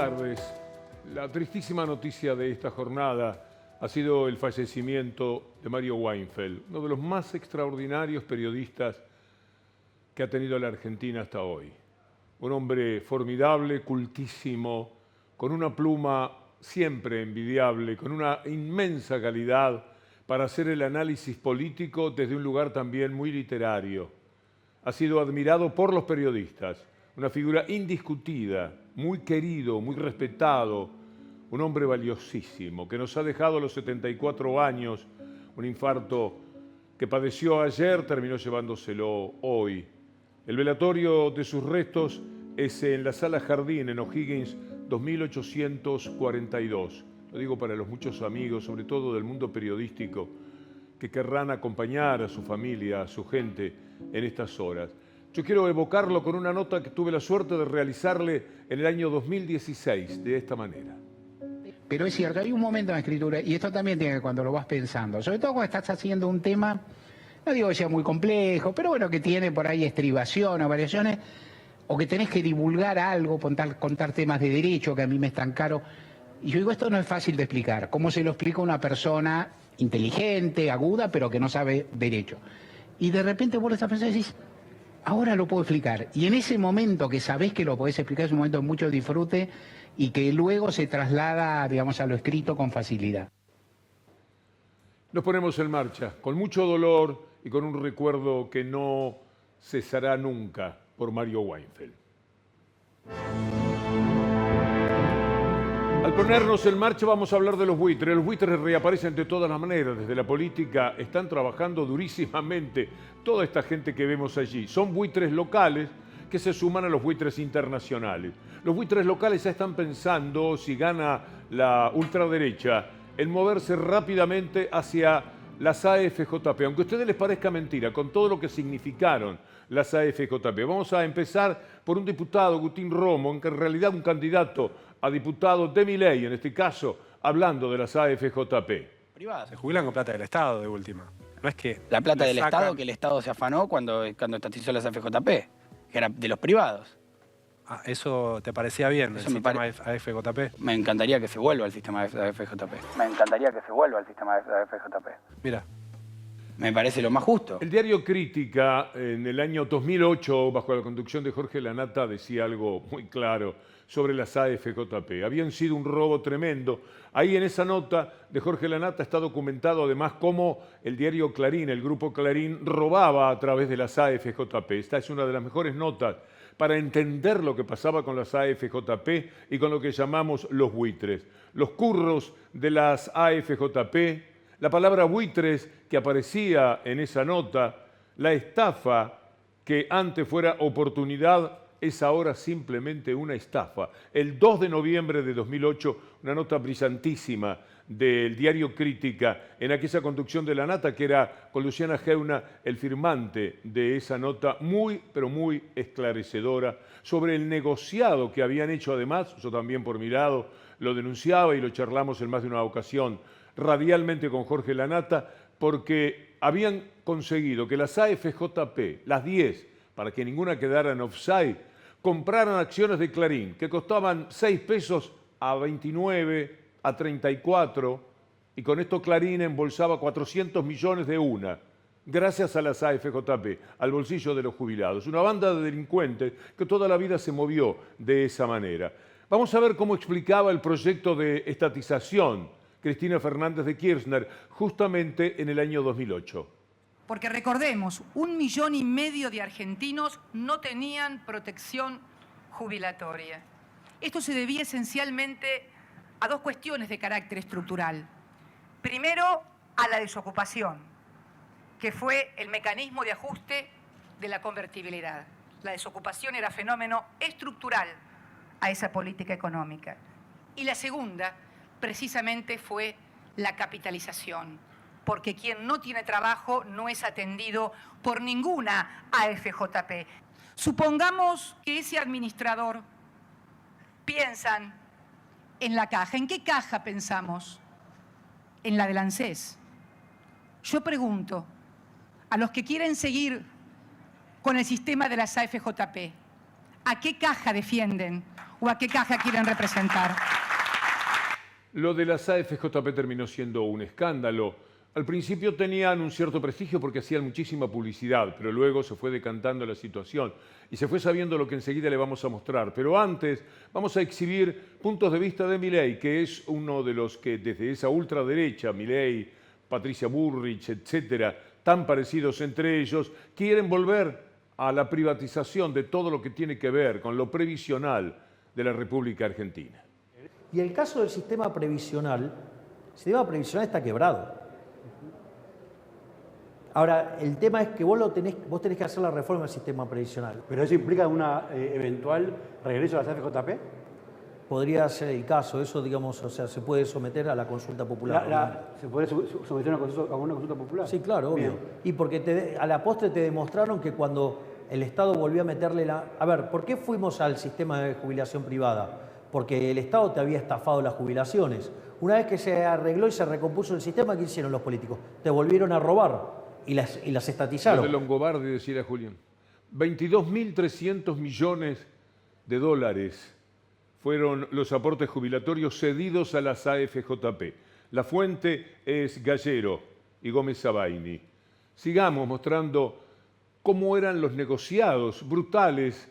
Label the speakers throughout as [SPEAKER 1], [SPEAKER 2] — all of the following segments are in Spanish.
[SPEAKER 1] tardes. La tristísima noticia de esta jornada ha sido el fallecimiento de Mario Weinfeld, uno de los más extraordinarios periodistas que ha tenido la Argentina hasta hoy. Un hombre formidable, cultísimo, con una pluma siempre envidiable, con una inmensa calidad para hacer el análisis político desde un lugar también muy literario. Ha sido admirado por los periodistas, una figura indiscutida, muy querido, muy respetado, un hombre valiosísimo, que nos ha dejado a los 74 años, un infarto que padeció ayer, terminó llevándoselo hoy. El velatorio de sus restos es en la Sala Jardín, en O'Higgins, 2842. Lo digo para los muchos amigos, sobre todo del mundo periodístico, que querrán acompañar a su familia, a su gente en estas horas. Yo quiero evocarlo con una nota que tuve la suerte de realizarle en el año 2016, de esta manera.
[SPEAKER 2] Pero es cierto, hay un momento en la escritura, y esto también tiene que cuando lo vas pensando, sobre todo cuando estás haciendo un tema, no digo que sea muy complejo, pero bueno, que tiene por ahí estribación o variaciones, o que tenés que divulgar algo, contar temas de derecho que a mí me es tan caro. Y yo digo, esto no es fácil de explicar. ¿Cómo se lo explica a una persona inteligente, aguda, pero que no sabe derecho? Y de repente vos lo estás pensando y decís, ahora lo puedo explicar. Y en ese momento que sabés que lo podés explicar, es un momento de mucho disfrute y que luego se traslada, digamos, a lo escrito con facilidad.
[SPEAKER 1] Nos ponemos en marcha, con mucho dolor y con un recuerdo que no cesará nunca por Mario Weinfeld. Al ponernos en marcha vamos a hablar de los buitres. Los buitres reaparecen de todas las maneras. Desde la política están trabajando durísimamente toda esta gente que vemos allí. Son buitres locales que se suman a los buitres internacionales. Los buitres locales ya están pensando, si gana la ultraderecha, en moverse rápidamente hacia las AFJP. Aunque a ustedes les parezca mentira, con todo lo que significaron las AFJP. Vamos a empezar por un diputado, Gutín Romo, que en realidad un candidato a diputado de Milei, en este caso, hablando de las AFJP.
[SPEAKER 3] Privadas, se jubilan con plata del Estado de última. No es que
[SPEAKER 4] la plata del Estado que el Estado se afanó cuando estatizó las AFJP, que era de los privados.
[SPEAKER 3] Ah, ¿eso te parecía bien,
[SPEAKER 4] Eso
[SPEAKER 3] el sistema AFJP?
[SPEAKER 4] Me encantaría que se vuelva al sistema AFJP. Me encantaría que se vuelva al sistema AFJP.
[SPEAKER 3] Mira.
[SPEAKER 4] Me parece lo más justo.
[SPEAKER 1] El diario Crítica, en el año 2008, bajo la conducción de Jorge Lanata, decía algo muy claro sobre las AFJP. Habían sido un robo tremendo. Ahí en esa nota de Jorge Lanata está documentado además cómo el diario Clarín, el grupo Clarín, robaba a través de las AFJP. Esta es una de las mejores notas para entender lo que pasaba con las AFJP y con lo que llamamos los buitres. Los curros de las AFJP, la palabra buitres que aparecía en esa nota, la estafa que antes fuera oportunidad, es ahora simplemente una estafa. El 2 de noviembre de 2008, una nota brillantísima del diario Crítica, en aquella conducción de Lanata, que era con Luciana Geuna el firmante de esa nota, muy, pero muy esclarecedora, sobre el negociado que habían hecho además, yo también por mi lado lo denunciaba y lo charlamos en más de una ocasión, radialmente con Jorge Lanata, porque habían conseguido que las AFJP, las 10, para que ninguna quedara en offside, compraran acciones de Clarín que costaban 6 pesos a 29, a 34, y con esto Clarín embolsaba 400 millones de una, gracias a las AFJP, al bolsillo de los jubilados. Una banda de delincuentes que toda la vida se movió de esa manera. Vamos a ver cómo explicaba el proyecto de estatización Cristina Fernández de Kirchner, justamente en el año 2008.
[SPEAKER 5] Porque recordemos, 1,5 millones de argentinos no tenían protección jubilatoria. Esto se debía esencialmente a dos cuestiones de carácter estructural. Primero, a la desocupación, que fue el mecanismo de ajuste de la convertibilidad. La desocupación era fenómeno estructural a esa política económica. Y la segunda, precisamente, fue la capitalización, porque quien no tiene trabajo no es atendido por ninguna AFJP. Supongamos que ese administrador piensan en la caja. ¿En qué caja pensamos? En la del ANSES. Yo pregunto a los que quieren seguir con el sistema de las AFJP, ¿a qué caja defienden? o a qué caja quieren representar.
[SPEAKER 1] Lo de las AFJP terminó siendo un escándalo. Al principio tenían un cierto prestigio porque hacían muchísima publicidad, pero luego se fue decantando la situación y se fue sabiendo lo que enseguida le vamos a mostrar. Pero antes vamos a exhibir puntos de vista de Milei, que es uno de los que desde esa ultraderecha, Milei, Patricia Bullrich, etcétera, tan parecidos entre ellos, quieren volver a la privatización de todo lo que tiene que ver con lo previsional de la República Argentina.
[SPEAKER 6] Y el caso del sistema previsional está quebrado. Ahora, el tema es que vos tenés que hacer la reforma del sistema previsional.
[SPEAKER 7] ¿Pero eso implica un eventual regreso a las AFJP?
[SPEAKER 6] Podría ser el caso, eso, digamos, o sea, se puede someter a la consulta popular.
[SPEAKER 7] ¿Se puede someter a una consulta popular?
[SPEAKER 6] Sí, claro, obvio.
[SPEAKER 7] Bien.
[SPEAKER 6] Y porque a la postre te demostraron que cuando el Estado volvió a meterle la... A ver, ¿por qué fuimos al sistema de jubilación privada? Porque el Estado te había estafado las jubilaciones. Una vez que se arregló y se recompuso el sistema, ¿qué hicieron los políticos? Te volvieron a robar y las estatizaron.
[SPEAKER 1] Lo de Longobardi, decía Julián. 22.300 millones de dólares fueron los aportes jubilatorios cedidos a las AFJP. La fuente es Gallero y Gómez Sabaini. Sigamos mostrando cómo eran los negociados brutales.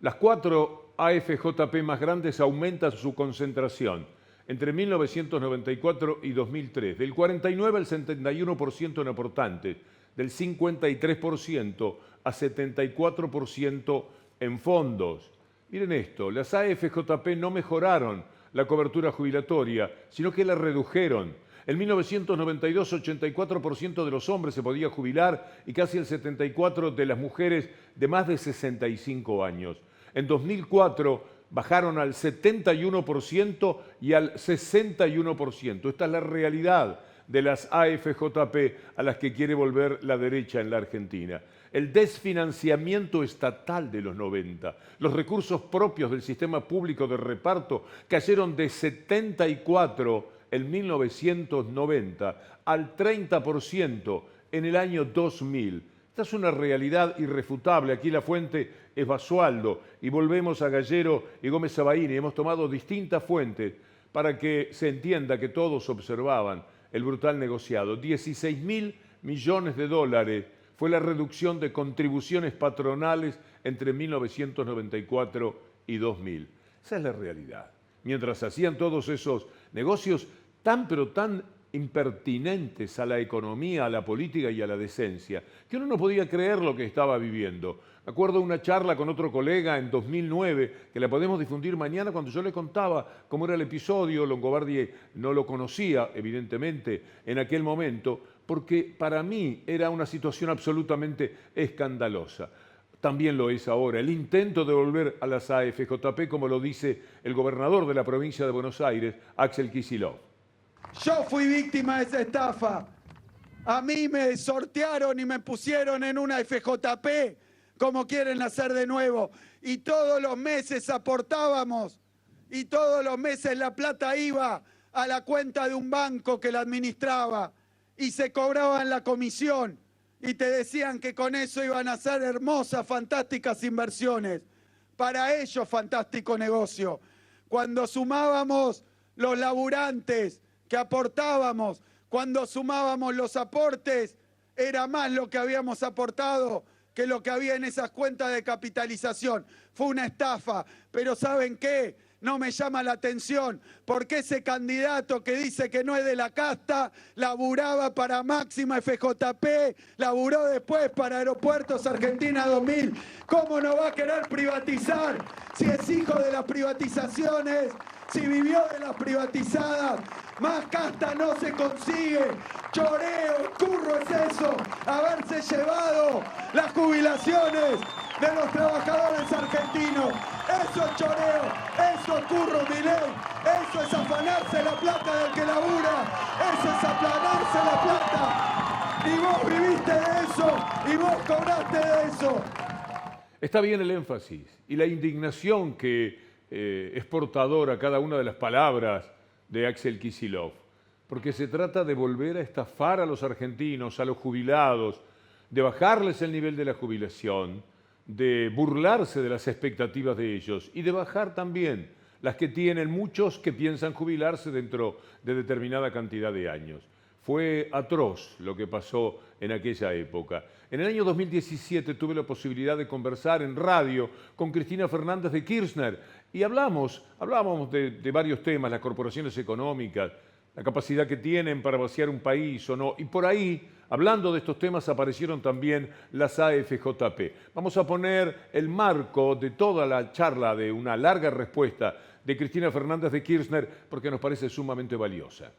[SPEAKER 1] Las 4 AFJP más grandes aumentan su concentración entre 1994 y 2003, del 49 al 71% en aportantes, del 53% a 74% en fondos. Miren esto, las AFJP no mejoraron la cobertura jubilatoria, sino que la redujeron. En 1992, 84% de los hombres se podía jubilar y casi el 74% de las mujeres de más de 65 años. En 2004 bajaron al 71% y al 61%. Esta es la realidad de las AFJP a las que quiere volver la derecha en la Argentina. El desfinanciamiento estatal de los 90, los recursos propios del sistema público de reparto cayeron de 74 en 1990 al 30% en el año 2000. Esta es una realidad irrefutable. Aquí la fuente es Basualdo y volvemos a Gallero y Gómez Sabaini. Hemos tomado distintas fuentes para que se entienda que todos observaban el brutal negociado. 16.000 millones de dólares fue la reducción de contribuciones patronales entre 1994 y 2000. Esa es la realidad. Mientras hacían todos esos negocios tan pero tan impertinentes a la economía, a la política y a la decencia, que uno no podía creer lo que estaba viviendo. Me acuerdo de una charla con otro colega en 2009, que la podemos difundir mañana, cuando yo le contaba cómo era el episodio. Longobardi no lo conocía, evidentemente, en aquel momento, porque para mí era una situación absolutamente escandalosa. También lo es ahora el intento de volver a las AFJP, como lo dice el gobernador de la provincia de Buenos Aires, Axel Kicillof.
[SPEAKER 8] Yo fui víctima de esa estafa. A mí me sortearon y me pusieron en una FJP, como quieren hacer de nuevo. Y todos los meses aportábamos, y todos los meses la plata iba a la cuenta de un banco que la administraba, y se cobraban la comisión, y te decían que con eso iban a hacer hermosas, fantásticas inversiones. Para ellos, fantástico negocio. Cuando sumábamos los laburantes que aportábamos, cuando sumábamos los aportes, era más lo que habíamos aportado que lo que había en esas cuentas de capitalización. Fue una estafa, pero ¿saben qué? No me llama la atención, porque ese candidato que dice que no es de la casta, laburaba para Máxima FJP, laburó después para Aeropuertos Argentina 2000. ¿Cómo no va a querer privatizar si es hijo de las privatizaciones, si vivió de las privatizadas? Más casta no se consigue. Choreo, curro es eso, haberse llevado las jubilaciones de los trabajadores argentinos. Eso es choreo, eso es curro, Milei. Eso es afanarse la plata del que labura. Eso es aplanarse la plata. Y vos viviste de eso, y vos cobraste de eso.
[SPEAKER 1] Está bien el énfasis y la indignación que es portadora cada una de las palabras de Axel Kicillof, porque se trata de volver a estafar a los argentinos, a los jubilados, de bajarles el nivel de la jubilación, de burlarse de las expectativas de ellos y de bajar también las que tienen muchos que piensan jubilarse dentro de determinada cantidad de años. Fue atroz lo que pasó en aquella época. En el año 2017 tuve la posibilidad de conversar en radio con Cristina Fernández de Kirchner y hablábamos de varios temas, las corporaciones económicas, la capacidad que tienen para vaciar un país o no. Y por ahí, hablando de estos temas, aparecieron también las AFJP. Vamos a poner el marco de toda la charla, de una larga respuesta de Cristina Fernández de Kirchner, porque nos parece sumamente valiosa.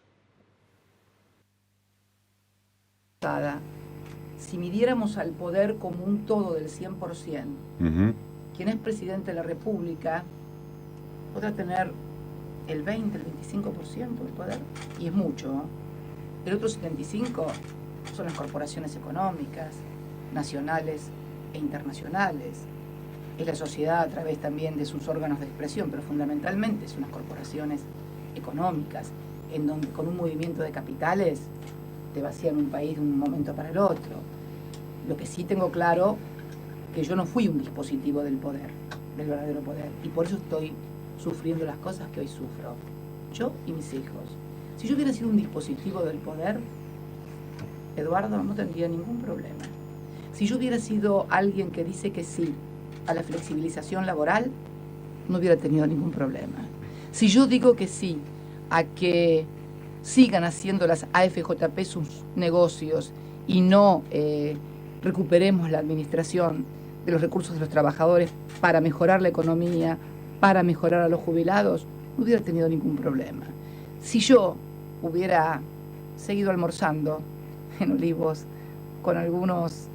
[SPEAKER 9] Si midiéramos al poder como un todo del 100%, quien es presidente de la República podrá tener el 20, el 25% del poder, y es mucho, ¿no? El otro 75% son las corporaciones económicas, nacionales e internacionales. Es la sociedad a través también de sus órganos de expresión, pero fundamentalmente son las corporaciones económicas, en donde con un movimiento de capitales te vacían un país de un momento para el otro. Lo que sí tengo claro, que yo no fui un dispositivo del poder, del verdadero poder, y por eso estoy sufriendo las cosas que hoy sufro, yo y mis hijos. Si yo hubiera sido un dispositivo del poder, Eduardo, no tendría ningún problema. Si yo hubiera sido alguien que dice que sí a la flexibilización laboral, no hubiera tenido ningún problema. Si yo digo que sí a que sigan haciendo las AFJP sus negocios y no recuperemos la administración de los recursos de los trabajadores para mejorar la economía, para mejorar a los jubilados, no hubiera tenido ningún problema. Si yo hubiera seguido almorzando en Olivos con algunos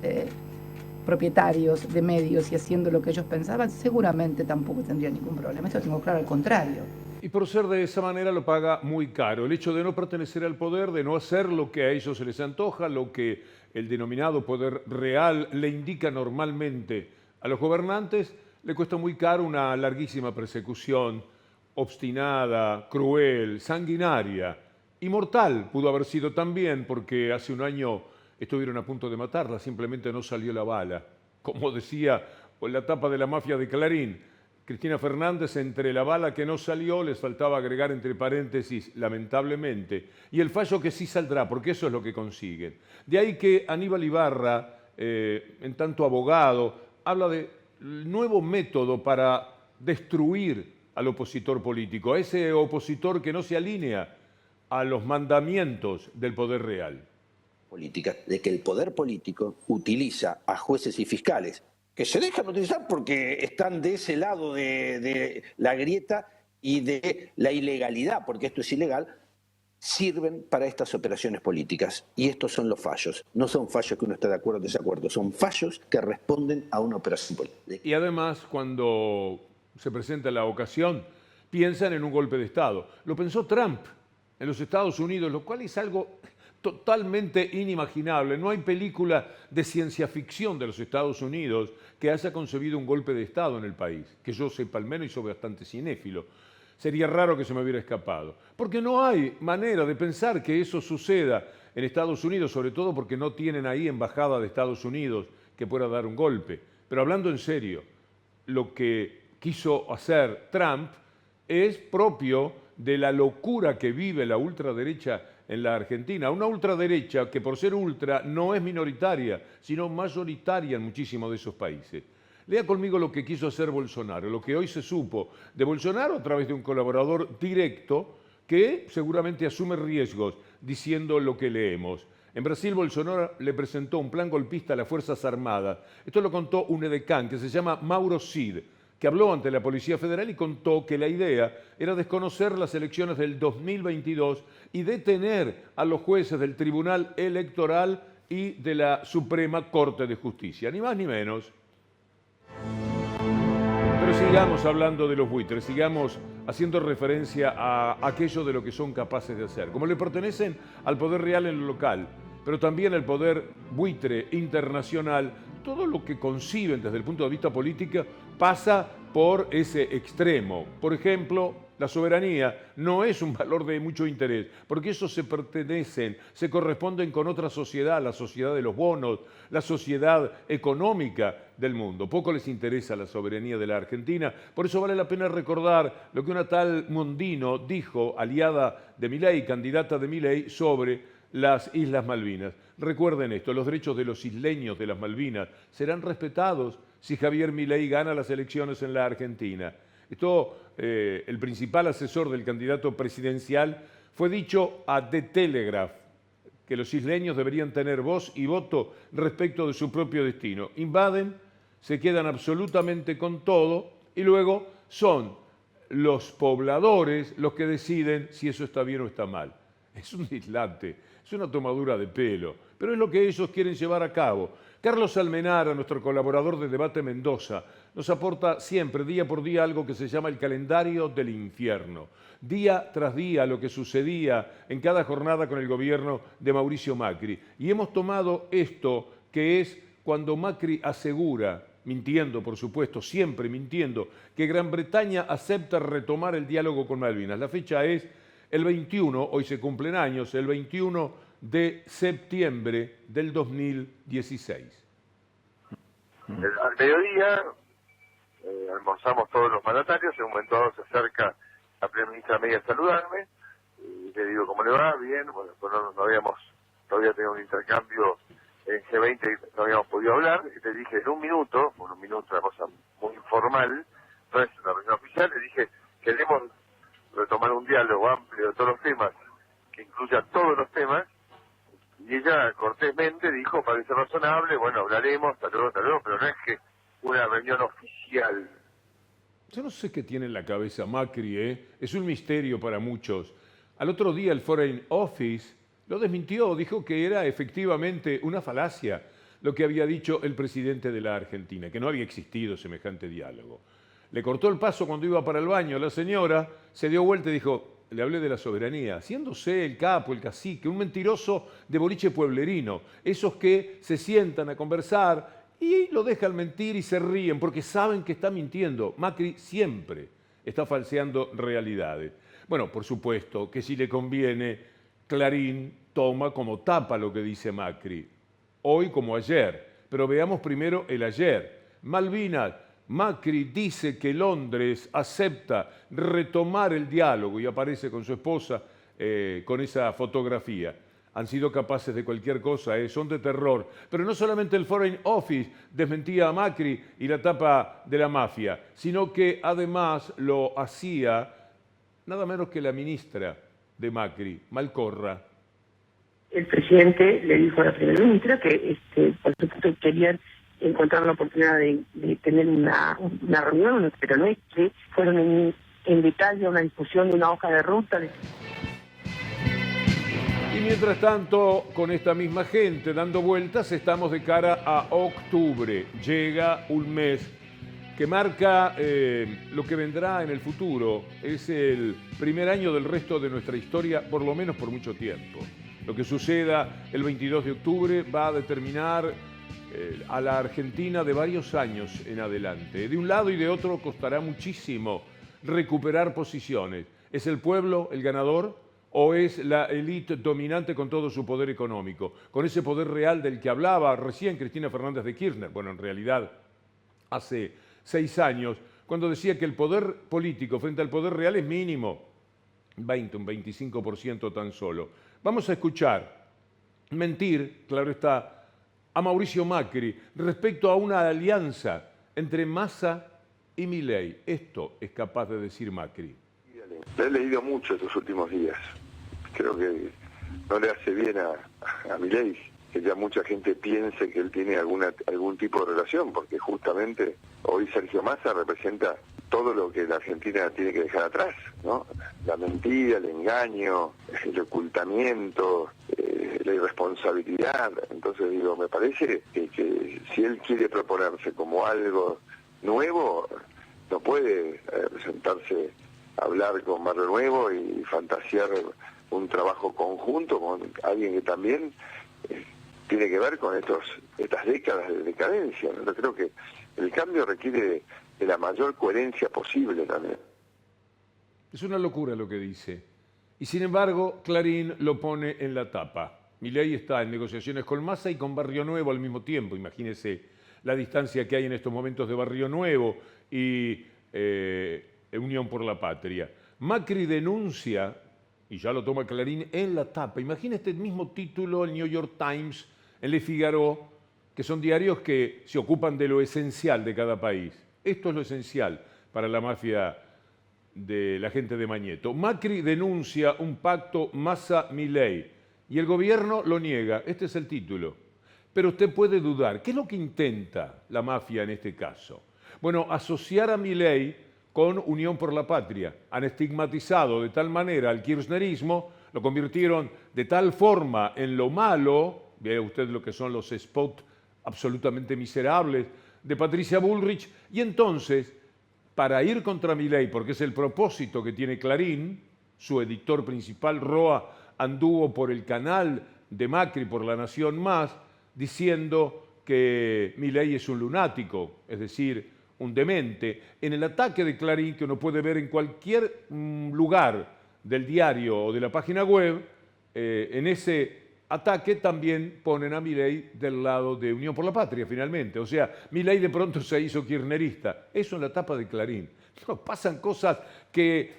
[SPEAKER 9] propietarios de medios y haciendo lo que ellos pensaban, seguramente tampoco tendría ningún problema. Esto lo tengo claro, al contrario.
[SPEAKER 1] Y por ser de esa manera lo paga muy caro. El hecho de no pertenecer al poder, de no hacer lo que a ellos se les antoja, lo que el denominado poder real le indica normalmente a los gobernantes, le cuesta muy caro una larguísima persecución, obstinada, cruel, sanguinaria y mortal. Pudo haber sido también porque hace un año estuvieron a punto de matarla, simplemente no salió la bala. Como decía en la tapa de la mafia de Clarín, Cristina Fernández, entre la bala que no salió, les faltaba agregar entre paréntesis, lamentablemente, y el fallo que sí saldrá, porque eso es lo que consiguen. De ahí que Aníbal Ibarra, en tanto abogado, habla del nuevo método para destruir al opositor político, a ese opositor que no se alinea a los mandamientos del poder real.
[SPEAKER 10] Política, de que el poder político utiliza a jueces y fiscales que se dejan utilizar porque están de ese lado de la grieta y de la ilegalidad, porque esto es ilegal, sirven para estas operaciones políticas. Y estos son los fallos. No son fallos que uno está de acuerdo o desacuerdo, son fallos que responden a una operación política.
[SPEAKER 1] Y además, cuando se presenta la ocasión, piensan en un golpe de Estado. Lo pensó Trump en los Estados Unidos, lo cual es algo totalmente inimaginable. No hay película de ciencia ficción de los Estados Unidos que haya concebido un golpe de Estado en el país, que yo sepa al menos y soy bastante cinéfilo. Sería raro que se me hubiera escapado. Porque no hay manera de pensar que eso suceda en Estados Unidos, sobre todo porque no tienen ahí embajada de Estados Unidos que pueda dar un golpe. Pero hablando en serio, lo que quiso hacer Trump es propio de la locura que vive la ultraderecha en la Argentina. Una ultraderecha que por ser ultra no es minoritaria, sino mayoritaria en muchísimos de esos países. Lea conmigo lo que quiso hacer Bolsonaro, lo que hoy se supo de Bolsonaro a través de un colaborador directo que seguramente asume riesgos diciendo lo que leemos. En Brasil, Bolsonaro le presentó un plan golpista a las Fuerzas Armadas. Esto lo contó un edecán que se llama Mauro Cid, que habló ante la Policía Federal y contó que la idea era desconocer las elecciones del 2022 y detener a los jueces del Tribunal Electoral y de la Suprema Corte de Justicia, ni más ni menos. Pero sigamos hablando de los buitres, sigamos haciendo referencia a aquello de lo que son capaces de hacer. Como le pertenecen al poder real en lo local, pero también al poder buitre internacional, todo lo que conciben desde el punto de vista político pasa por ese extremo. Por ejemplo, La soberanía no es un valor de mucho interés, porque esos se corresponden con otra sociedad, la sociedad de los bonos, la sociedad económica del mundo. Poco les interesa la soberanía de la Argentina, por eso vale la pena recordar lo que una tal Mondino dijo, aliada de Milei, candidata de Milei, sobre las Islas Malvinas. Recuerden esto, los derechos de los isleños de las Malvinas serán respetados si Javier Milei gana las elecciones en la Argentina. Esto, el principal asesor del candidato presidencial, fue dicho a The Telegraph, que los isleños deberían tener voz y voto respecto de su propio destino. Invaden, se quedan absolutamente con todo y luego son los pobladores los que deciden si eso está bien o está mal. Es un dislate, es una tomadura de pelo, pero es lo que ellos quieren llevar a cabo. Carlos Almenara, nuestro colaborador de Debate Mendoza, nos aporta siempre, día por día, algo que se llama el calendario del infierno. Día tras día lo que sucedía en cada jornada con el gobierno de Mauricio Macri. Y hemos tomado esto, que es cuando Macri asegura, mintiendo por supuesto, siempre mintiendo, que Gran Bretaña acepta retomar el diálogo con Malvinas. La fecha es el 21, hoy se cumplen años, el 21 de septiembre del 2016.
[SPEAKER 11] Al mediodía almorzamos todos los mandatarios, en un momento dado se acerca la primera ministra media a saludarme, y le digo, ¿cómo le va? Bien, bueno, pues no habíamos todavía tenido un intercambio en G20 y no habíamos podido hablar, y le dije en un minuto, una cosa muy informal, no es una reunión oficial, le dije, queremos retomar un diálogo amplio de todos los temas, que incluya todos los temas, y ella cortésmente dijo, parece razonable, bueno, hablaremos, hasta luego, pero no es que una reunión oficial.
[SPEAKER 1] Yo no sé qué tiene en la cabeza Macri, es un misterio para muchos. Al otro día el Foreign Office lo desmintió, dijo que era efectivamente una falacia lo que había dicho el presidente de la Argentina, que no había existido semejante diálogo. Le cortó el paso cuando iba para el baño. La señora se dio vuelta y dijo, le hablé de la soberanía, haciéndose el capo, el cacique, un mentiroso de boliche pueblerino, esos que se sientan a conversar y lo dejan mentir y se ríen porque saben que está mintiendo. Macri siempre está falseando realidades. Bueno, por supuesto que si le conviene, Clarín toma como tapa lo que dice Macri, hoy como ayer, pero veamos primero el ayer. Malvinas. Macri dice que Londres acepta retomar el diálogo y aparece con su esposa con esa fotografía. Han sido capaces de cualquier cosa, son de terror. Pero no solamente el Foreign Office desmentía a Macri y la tapa de la mafia, sino que además lo hacía nada menos que la ministra de Macri, Malcorra.
[SPEAKER 12] El presidente le dijo a la primera ministra que por supuesto querían encontrar la oportunidad de tener una reunión, pero no es que fueron en detalle una discusión de una hoja de ruta.
[SPEAKER 1] Y mientras tanto, con esta misma gente dando vueltas, estamos de cara a octubre. Llega un mes que marca lo que vendrá en el futuro. Es el primer año del resto de nuestra historia, por lo menos por mucho tiempo. Lo que suceda el 22 de octubre va a determinar a la Argentina de varios años en adelante. De un lado y de otro costará muchísimo recuperar posiciones. ¿Es el pueblo el ganador o es la élite dominante con todo su poder económico? Con ese poder real del que hablaba recién Cristina Fernández de Kirchner. Bueno, en realidad, hace 6 años, cuando decía que el poder político frente al poder real es mínimo, un 25% tan solo. Vamos a escuchar mentir, claro está, a Mauricio Macri respecto a una alianza entre Massa y Milei. Esto es capaz de decir Macri.
[SPEAKER 11] Le he leído mucho estos últimos días. Creo que no le hace bien a Milei que ya mucha gente piense que él tiene algún tipo de relación, porque justamente hoy Sergio Massa representa todo lo que la Argentina tiene que dejar atrás, ¿no? La mentira, el engaño, el ocultamiento, la irresponsabilidad. Entonces digo, me parece que si él quiere proponerse como algo nuevo, no puede sentarse a hablar con Barrio Nuevo y fantasear un trabajo conjunto con alguien que también tiene que ver con estas décadas de decadencia. Yo creo que el cambio requiere de la mayor coherencia posible también.
[SPEAKER 1] Es una locura lo que dice. Y sin embargo, Clarín lo pone en la tapa. Milei está en negociaciones con Massa y con Barrio Nuevo al mismo tiempo. Imagínese la distancia que hay en estos momentos de Barrio Nuevo y Unión por la Patria. Macri denuncia, y ya lo toma Clarín en la tapa. Imagina este mismo título, el New York Times, en Le Figaro, que son diarios que se ocupan de lo esencial de cada país. Esto es lo esencial para la mafia de la gente de Mañeto. Macri denuncia un pacto Massa-Milei y el gobierno lo niega. Este es el título. Pero usted puede dudar. ¿Qué es lo que intenta la mafia en este caso? Bueno, asociar a Milei con Unión por la Patria. Han estigmatizado de tal manera al kirchnerismo, lo convirtieron de tal forma en lo malo, vea usted lo que son los spots absolutamente miserables de Patricia Bullrich, y entonces, para ir contra Milei, porque es el propósito que tiene Clarín, su editor principal, Roa, anduvo por el canal de Macri, por La Nación Más, diciendo que Milei es un lunático, es decir, un demente. En el ataque de Clarín, que uno puede ver en cualquier lugar del diario o de la página web, en ese ataque también ponen a Milei del lado de Unión por la Patria, finalmente. O sea, Milei de pronto se hizo kirchnerista. Eso en la tapa de Clarín. No, pasan cosas que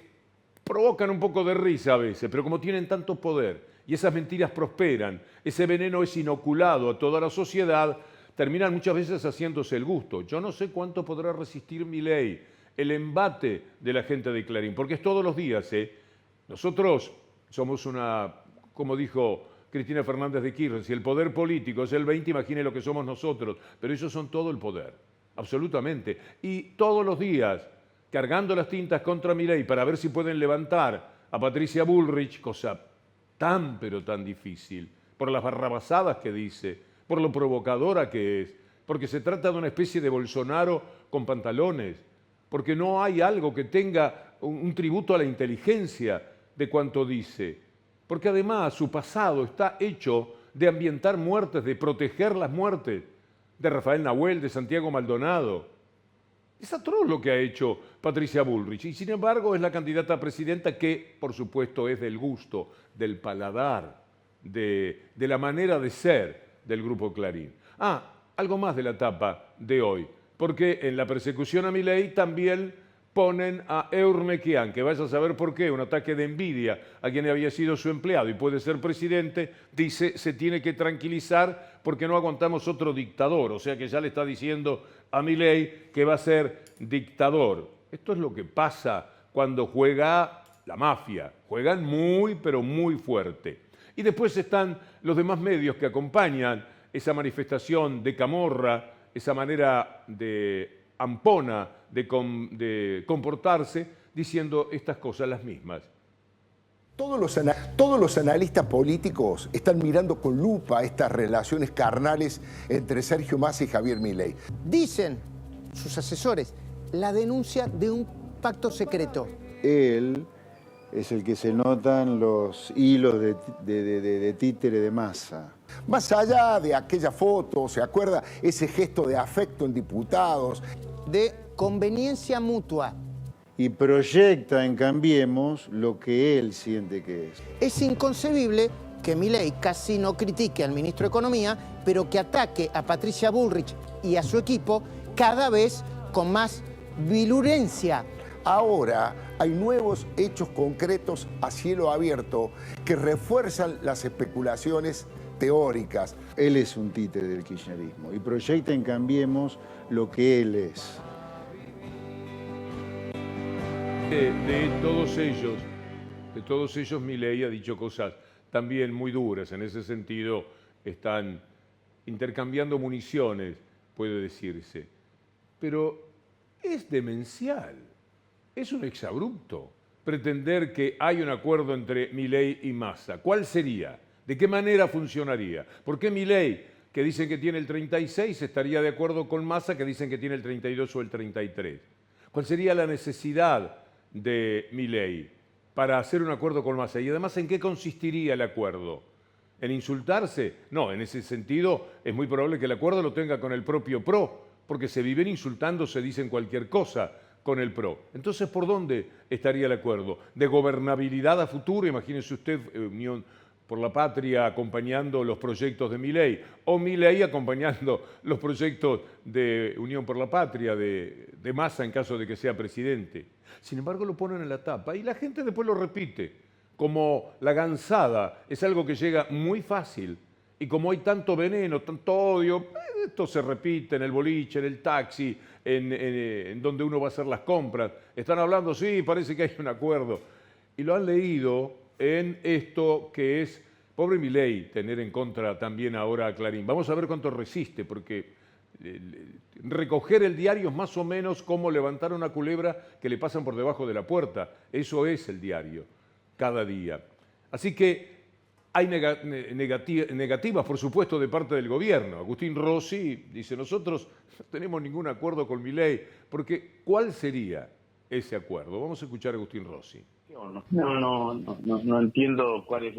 [SPEAKER 1] provocan un poco de risa a veces, pero como tienen tanto poder y esas mentiras prosperan, ese veneno es inoculado a toda la sociedad, terminan muchas veces haciéndose el gusto. Yo no sé cuánto podrá resistir Milei, el embate de la gente de Clarín, porque es todos los días. Nosotros somos una, como dijo Cristina Fernández de Kirchner, si el poder político es el 20, imagine lo que somos nosotros, pero ellos son todo el poder, absolutamente. Y todos los días, cargando las tintas contra Milei para ver si pueden levantar a Patricia Bullrich, cosa tan pero tan difícil, por las barrabasadas que dice, por lo provocadora que es, porque se trata de una especie de Bolsonaro con pantalones, porque no hay algo que tenga un tributo a la inteligencia de cuanto dice. Porque además su pasado está hecho de ambientar muertes, de proteger las muertes de Rafael Nahuel, de Santiago Maldonado. Es atroz lo que ha hecho Patricia Bullrich y sin embargo es la candidata a presidenta que, por supuesto, es del gusto, del paladar, de la manera de ser del Grupo Clarín. Algo más de la etapa de hoy, porque en la persecución a Milei también ponen a Eurnequian, que vaya a saber por qué, un ataque de envidia a quien había sido su empleado y puede ser presidente, dice se tiene que tranquilizar porque no aguantamos otro dictador, o sea que ya le está diciendo a Milei que va a ser dictador. Esto es lo que pasa cuando juega la mafia, juegan muy pero muy fuerte. Y después están los demás medios que acompañan esa manifestación de camorra, esa manera de ampona de comportarse, diciendo estas cosas las mismas.
[SPEAKER 13] Todos los analistas políticos están mirando con lupa estas relaciones carnales entre Sergio Massa y Javier Milei.
[SPEAKER 14] Dicen sus asesores la denuncia de un pacto secreto.
[SPEAKER 15] Él es el que se notan los hilos de títere de Massa.
[SPEAKER 13] Más allá de aquella foto, ¿se acuerda? Ese gesto de afecto en diputados.
[SPEAKER 14] De conveniencia mutua.
[SPEAKER 15] Y proyecta en Cambiemos lo que él siente que es.
[SPEAKER 14] Es inconcebible que Milei casi no critique al ministro de Economía, pero que ataque a Patricia Bullrich y a su equipo cada vez con más virulencia.
[SPEAKER 13] Ahora hay nuevos hechos concretos a cielo abierto que refuerzan las especulaciones teóricas.
[SPEAKER 15] Él es un títere del kirchnerismo y proyecta en Cambiemos lo que él es.
[SPEAKER 1] De todos ellos Milei ha dicho cosas también muy duras. En ese sentido están intercambiando municiones, puede decirse. Pero es demencial, es un exabrupto pretender que hay un acuerdo entre Milei y Massa. ¿Cuál sería? ¿De qué manera funcionaría? ¿Por qué Milei, que dicen que tiene el 36, estaría de acuerdo con Massa, que dicen que tiene el 32 o el 33? ¿Cuál sería la necesidad de Milei para hacer un acuerdo con Massa? Y además, ¿en qué consistiría el acuerdo? ¿En insultarse? No, en ese sentido es muy probable que el acuerdo lo tenga con el propio PRO, porque se viven insultando, se dicen cualquier cosa con el PRO. Entonces, ¿por dónde estaría el acuerdo? ¿De gobernabilidad a futuro? Imagínese usted, Unión por la Patria acompañando los proyectos de Milei, o Milei acompañando los proyectos de Unión por la Patria, de Massa en caso de que sea presidente. Sin embargo, lo ponen en la tapa y la gente después lo repite, como la gansada, es algo que llega muy fácil. Y como hay tanto veneno, tanto odio, esto se repite en el boliche, en el taxi, en donde uno va a hacer las compras. Están hablando, sí, parece que hay un acuerdo. Y lo han leído en esto que es, pobre Milei, tener en contra también ahora a Clarín. Vamos a ver cuánto resiste, porque recoger el diario es más o menos como levantar una culebra que le pasan por debajo de la puerta. Eso es el diario, cada día. Así que hay negativas, por supuesto, de parte del gobierno. Agustín Rossi dice, nosotros no tenemos ningún acuerdo con Milei, porque ¿cuál sería ese acuerdo? Vamos a escuchar a Agustín Rossi.
[SPEAKER 16] No entiendo cuál es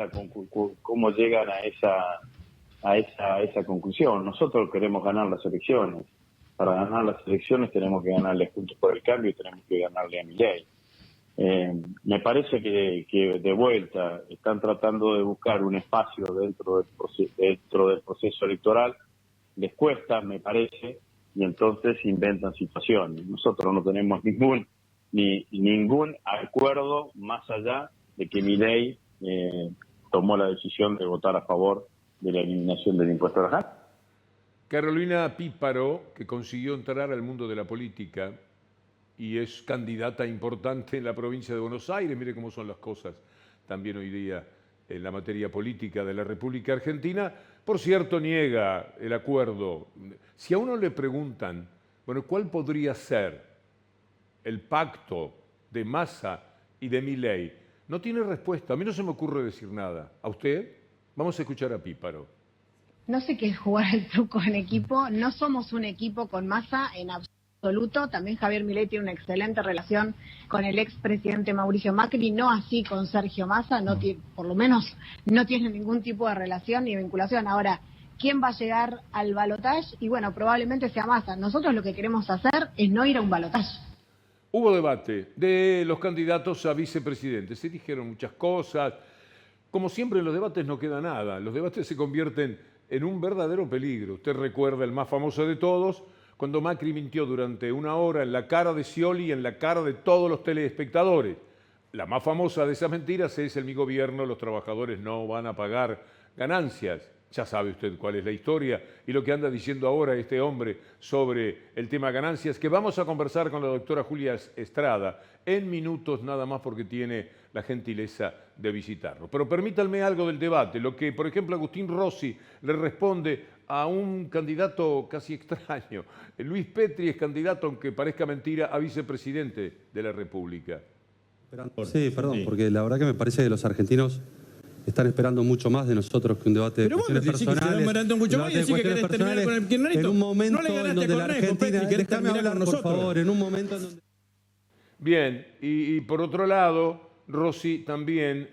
[SPEAKER 16] cómo llegan a esa conclusión. Nosotros queremos ganar las elecciones. Para ganar las elecciones tenemos que ganarle Juntos por el Cambio y tenemos que ganarle a Milei. Me parece que de vuelta están tratando de buscar un espacio dentro del proceso electoral. Les cuesta, me parece, y entonces inventan situaciones. Nosotros no tenemos ningún acuerdo más allá de que Milei tomó la decisión de votar a favor de la eliminación del impuesto a la ganancia.
[SPEAKER 1] Carolina Píparo, que consiguió entrar al mundo de la política y es candidata importante en la provincia de Buenos Aires, mire cómo son las cosas también hoy día en la materia política de la República Argentina, por cierto, niega el acuerdo. Si a uno le preguntan, bueno, ¿cuál podría ser el pacto de Massa y de Milei? No tiene respuesta. A mí no se me ocurre decir nada. ¿A usted? Vamos a escuchar a Píparo.
[SPEAKER 17] No sé qué es jugar el truco en equipo. No somos un equipo con Massa en absoluto. También Javier Milei tiene una excelente relación con el expresidente Mauricio Macri, no así con Sergio Massa. Por lo menos no tiene ningún tipo de relación ni vinculación. Ahora, ¿quién va a llegar al balotaje? Y bueno, probablemente sea Massa. Nosotros lo que queremos hacer es no ir a un balotaje.
[SPEAKER 1] Hubo debate de los candidatos a vicepresidente. Se dijeron muchas cosas. Como siempre en los debates no queda nada. Los debates se convierten en un verdadero peligro. Usted recuerda el más famoso de todos, cuando Macri mintió durante una hora en la cara de Scioli y en la cara de todos los telespectadores. La más famosa de esas mentiras es: en mi gobierno los trabajadores no van a pagar ganancias. Ya sabe usted cuál es la historia y lo que anda diciendo ahora este hombre sobre el tema ganancias, que vamos a conversar con la doctora Julia Estrada en minutos nada más, porque tiene la gentileza de visitarlo. Pero permítanme algo del debate, lo que, por ejemplo, Agustín Rossi le responde a un candidato casi extraño. Luis Petri es candidato, aunque parezca mentira, a vicepresidente de la República.
[SPEAKER 18] Sí, perdón, porque la verdad que me parece que los argentinos están esperando mucho más de nosotros que un debate de cuestiones personales.
[SPEAKER 19] Mucho más y decís que querés terminar con el kirchnerismo.
[SPEAKER 18] En un momento
[SPEAKER 19] no le ganaste
[SPEAKER 18] en donde
[SPEAKER 19] con
[SPEAKER 18] la
[SPEAKER 19] Néstor,
[SPEAKER 18] Argentina...
[SPEAKER 19] Petri, querés
[SPEAKER 18] Déjame
[SPEAKER 19] terminar
[SPEAKER 18] hablar,
[SPEAKER 19] con
[SPEAKER 18] por
[SPEAKER 19] nosotros.
[SPEAKER 18] favor. En un momento en donde...
[SPEAKER 1] Bien, y por otro lado, Rossi también...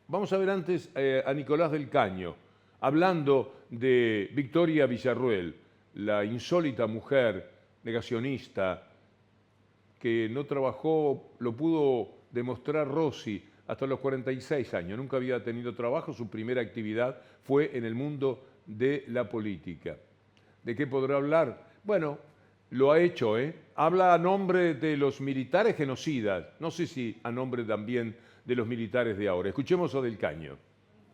[SPEAKER 1] vamos a ver antes a Nicolás del Caño, hablando de Victoria Villarruel, la insólita mujer negacionista que no trabajó, lo pudo demostrar Rossi hasta los 46 años. Nunca había tenido trabajo, su primera actividad fue en el mundo de la política. ¿De qué podrá hablar? Bueno, lo ha hecho, ¿eh? Habla a nombre de los militares genocidas, no sé si a nombre también de los militares de ahora. Escuchemos a Del Caño.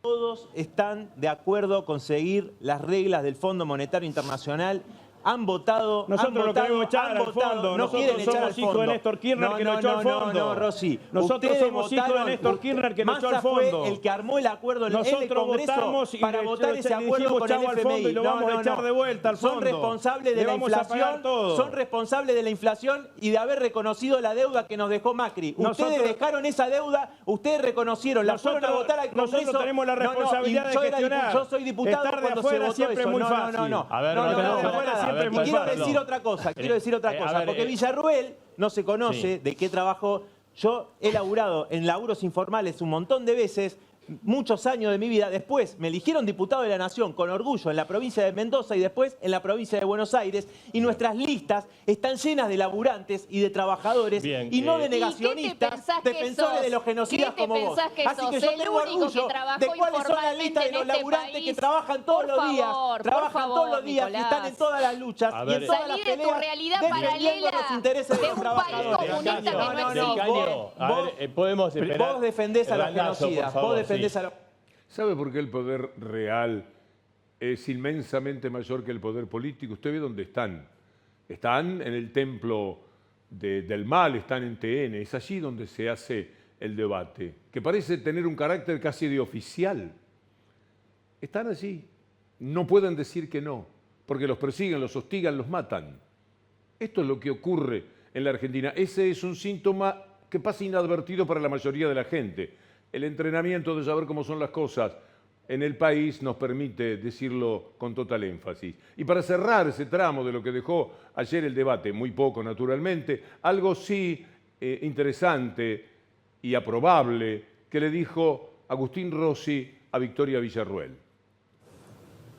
[SPEAKER 20] Todos están de acuerdo con seguir las reglas del Fondo Monetario Internacional. Han votado.
[SPEAKER 19] Nosotros lo queremos echar al fondo. Nosotros somos hijos de Néstor Kirchner que nos echó al fondo.
[SPEAKER 20] No, Rossi.
[SPEAKER 19] Nosotros somos hijos de Néstor Kirchner que nos echó al fondo.
[SPEAKER 20] Massa fue el que armó el acuerdo en el Congreso para votar ese acuerdo con el FMI.
[SPEAKER 19] Y lo vamos a echar de vuelta al fondo.
[SPEAKER 20] Son responsables de la inflación. Son responsables de la inflación y de haber reconocido la deuda que nos dejó Macri. Ustedes dejaron esa deuda, ustedes reconocieron, la fueron a votar al Congreso.
[SPEAKER 19] Nosotros tenemos la responsabilidad de gestionar.
[SPEAKER 20] Yo soy diputado cuando se votó
[SPEAKER 19] siempre
[SPEAKER 20] eso.
[SPEAKER 19] muy fácil.
[SPEAKER 20] Quiero decir otra cosa, porque Villarruel no se conoce de qué trabajó. Yo he laburado en laburos informales un montón de veces. muchos años de mi vida. Después me eligieron diputado de la Nación con orgullo en la provincia de Mendoza y después en la provincia de Buenos Aires. Y nuestras listas están llenas de laburantes y de trabajadores y no de negacionistas, defensores de los genocidas como vos. Así que yo tengo orgullo de cuáles son las listas de los laburantes que trabajan todos los días. Trabajan todos los días y están en todas las luchas y en todas las peleas defendiendo los intereses de los trabajadores. Vos defendés a los genocidas. Vos defendés a los...
[SPEAKER 1] ¿Sabe por qué el poder real es inmensamente mayor que el poder político? Usted ve dónde están. Están en el templo del mal, están en TN. Es allí donde se hace el debate, que parece tener un carácter casi de oficial. Están allí. No pueden decir que no, porque los persiguen, los hostigan, los matan. Esto es lo que ocurre en la Argentina. Ese es un síntoma que pasa inadvertido para la mayoría de la gente. El entrenamiento de saber cómo son las cosas en el país nos permite decirlo con total énfasis. Y para cerrar ese tramo de lo que dejó ayer el debate, muy poco naturalmente, algo sí interesante y aprobable que le dijo Agustín Rossi a Victoria Villarruel.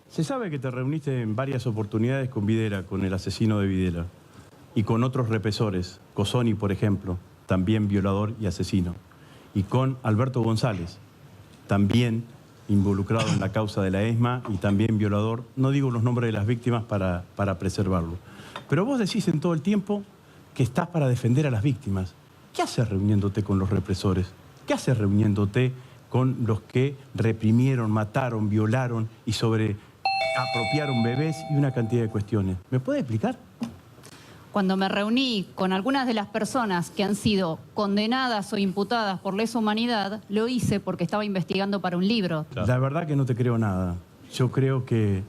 [SPEAKER 21] Se sabe que te reuniste en varias oportunidades con Videla, con el asesino de Videla, y con otros represores, Cosoni, por ejemplo, también violador y asesino, y con Alberto González, también involucrado en la causa de la ESMA y también violador. No digo los nombres de las víctimas para preservarlo. Pero vos decís en todo el tiempo que estás para defender a las víctimas. ¿Qué haces reuniéndote con los represores? ¿Qué haces reuniéndote con los que reprimieron, mataron, violaron y apropiaron bebés y una cantidad de cuestiones? ¿Me puede explicar?
[SPEAKER 22] Cuando me reuní con algunas de las personas que han sido condenadas o imputadas por lesa humanidad, lo hice porque estaba investigando para un libro.
[SPEAKER 21] La verdad que no te creo nada. Yo creo que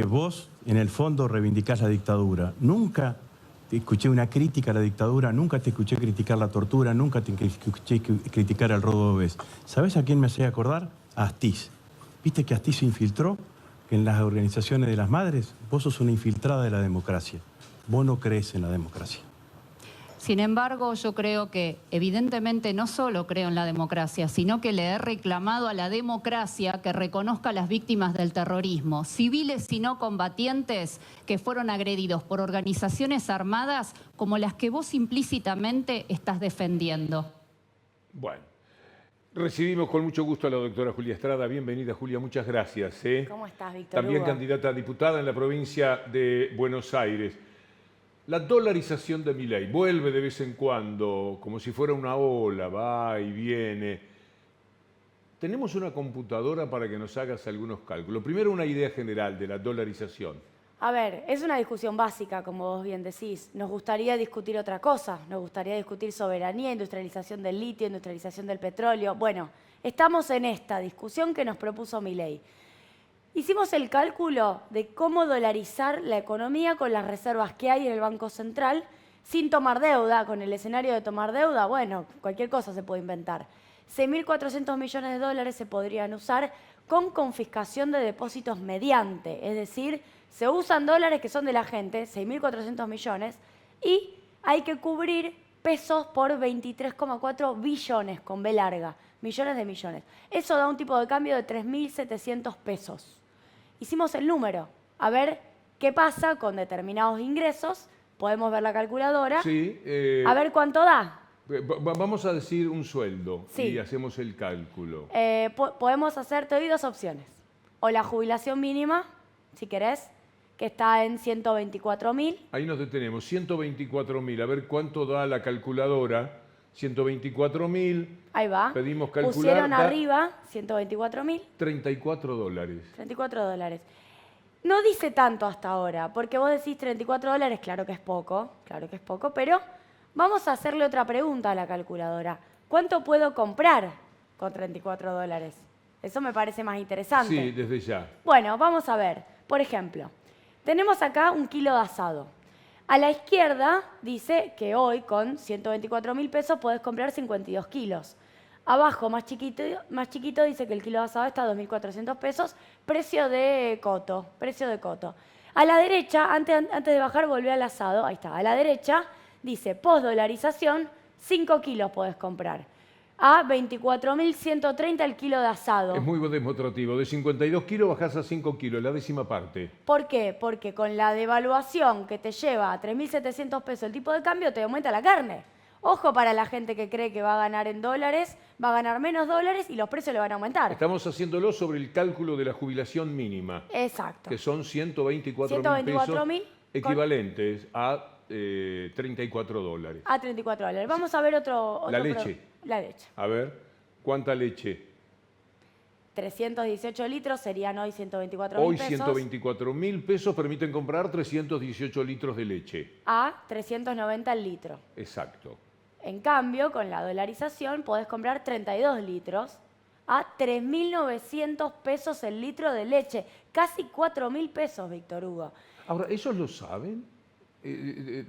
[SPEAKER 21] vos, en el fondo, reivindicás la dictadura. Nunca te escuché una crítica a la dictadura, nunca te escuché criticar la tortura, nunca te escuché criticar el robo de bebés. ¿Sabés a quién me hacía acordar? A Astiz. ¿Viste que Astiz se infiltró en las organizaciones de las madres? Vos sos una infiltrada de la democracia. Vos no crees en la democracia.
[SPEAKER 22] Sin embargo, yo creo que evidentemente no solo creo en la democracia, sino que le he reclamado a la democracia que reconozca a las víctimas del terrorismo, civiles y no combatientes que fueron agredidos por organizaciones armadas como las que vos implícitamente estás defendiendo.
[SPEAKER 1] Bueno, recibimos con mucho gusto a la doctora Julia Estrada. Bienvenida, Julia, muchas gracias.
[SPEAKER 23] ¿Cómo estás, Víctor
[SPEAKER 1] También
[SPEAKER 23] Hugo?
[SPEAKER 1] candidata a diputada en la provincia de Buenos Aires. La dolarización de Milei vuelve de vez en cuando, como si fuera una ola, va y viene. Tenemos una computadora para que nos hagas algunos cálculos. Primero, una idea general de la dolarización.
[SPEAKER 23] A ver, es una discusión básica, como vos bien decís. Nos gustaría discutir otra cosa. Nos gustaría discutir soberanía, industrialización del litio, industrialización del petróleo. Bueno, estamos en esta discusión que nos propuso Milei. Hicimos el cálculo de cómo dolarizar la economía con las reservas que hay en el Banco Central sin tomar deuda. Con el escenario de tomar deuda, bueno, cualquier cosa se puede inventar. 6.400 millones de dólares se podrían usar con confiscación de depósitos mediante. Es decir, se usan dólares que son de la gente, 6.400 millones, y hay que cubrir pesos por 23,4 billones, con B larga, millones de millones. Eso da un tipo de cambio de 3.700 pesos. Hicimos el número, a ver qué pasa con determinados ingresos, podemos ver la calculadora,
[SPEAKER 1] Sí,
[SPEAKER 23] a ver cuánto da.
[SPEAKER 1] Vamos a decir un sueldo
[SPEAKER 23] Sí.
[SPEAKER 1] y hacemos el cálculo.
[SPEAKER 23] Podemos hacer, te doy dos opciones, o la jubilación mínima, si querés, que está en 124.000.
[SPEAKER 1] Ahí nos detenemos, 124.000. A ver cuánto da la calculadora. 124.000.
[SPEAKER 23] Ahí va.
[SPEAKER 1] Pedimos calcular.
[SPEAKER 23] Pusieron
[SPEAKER 1] da
[SPEAKER 23] arriba 124.000.
[SPEAKER 1] 34 dólares.
[SPEAKER 23] 34 dólares. No dice tanto hasta ahora, porque vos decís 34 dólares, claro que es poco, pero vamos a hacerle otra pregunta a la calculadora. ¿Cuánto puedo comprar con 34 dólares? Eso me parece más interesante.
[SPEAKER 1] Sí, desde ya.
[SPEAKER 23] Bueno, vamos a ver. Por ejemplo, tenemos acá un kilo de asado. A la izquierda dice que hoy con 124.000 pesos podés comprar 52 kilos. Abajo, más chiquito, dice que el kilo de asado está a 2.400 pesos, precio de coto. A la derecha, antes de bajar, volvé al asado, ahí está. A la derecha dice, post-dolarización, 5 kilos podés comprar. a 24.130 el kilo de asado.
[SPEAKER 1] Es muy demostrativo. De 52 kilos bajás a 5 kilos, la décima parte.
[SPEAKER 23] ¿Por qué? Porque con la devaluación que te lleva a 3.700 pesos el tipo de cambio, te aumenta la carne. Ojo para la gente que cree que va a ganar en dólares, va a ganar menos dólares y los precios le van a aumentar.
[SPEAKER 1] Estamos haciéndolo sobre el cálculo de la jubilación mínima.
[SPEAKER 23] Exacto.
[SPEAKER 1] Que son 124.000 pesos equivalentes a 34 dólares.
[SPEAKER 23] A 34 dólares. Vamos a ver otro
[SPEAKER 1] la leche.
[SPEAKER 23] La leche.
[SPEAKER 1] A ver, ¿cuánta leche?
[SPEAKER 23] 318 litros serían hoy 124.000 pesos.
[SPEAKER 1] Hoy 124.000 pesos permiten comprar 318 litros de leche.
[SPEAKER 23] A 390 el litro.
[SPEAKER 1] Exacto.
[SPEAKER 23] En cambio, con la dolarización podés comprar 32 litros a 3.900 pesos el litro de leche. Casi 4.000 pesos, Víctor Hugo.
[SPEAKER 1] Ahora, ¿ellos lo saben?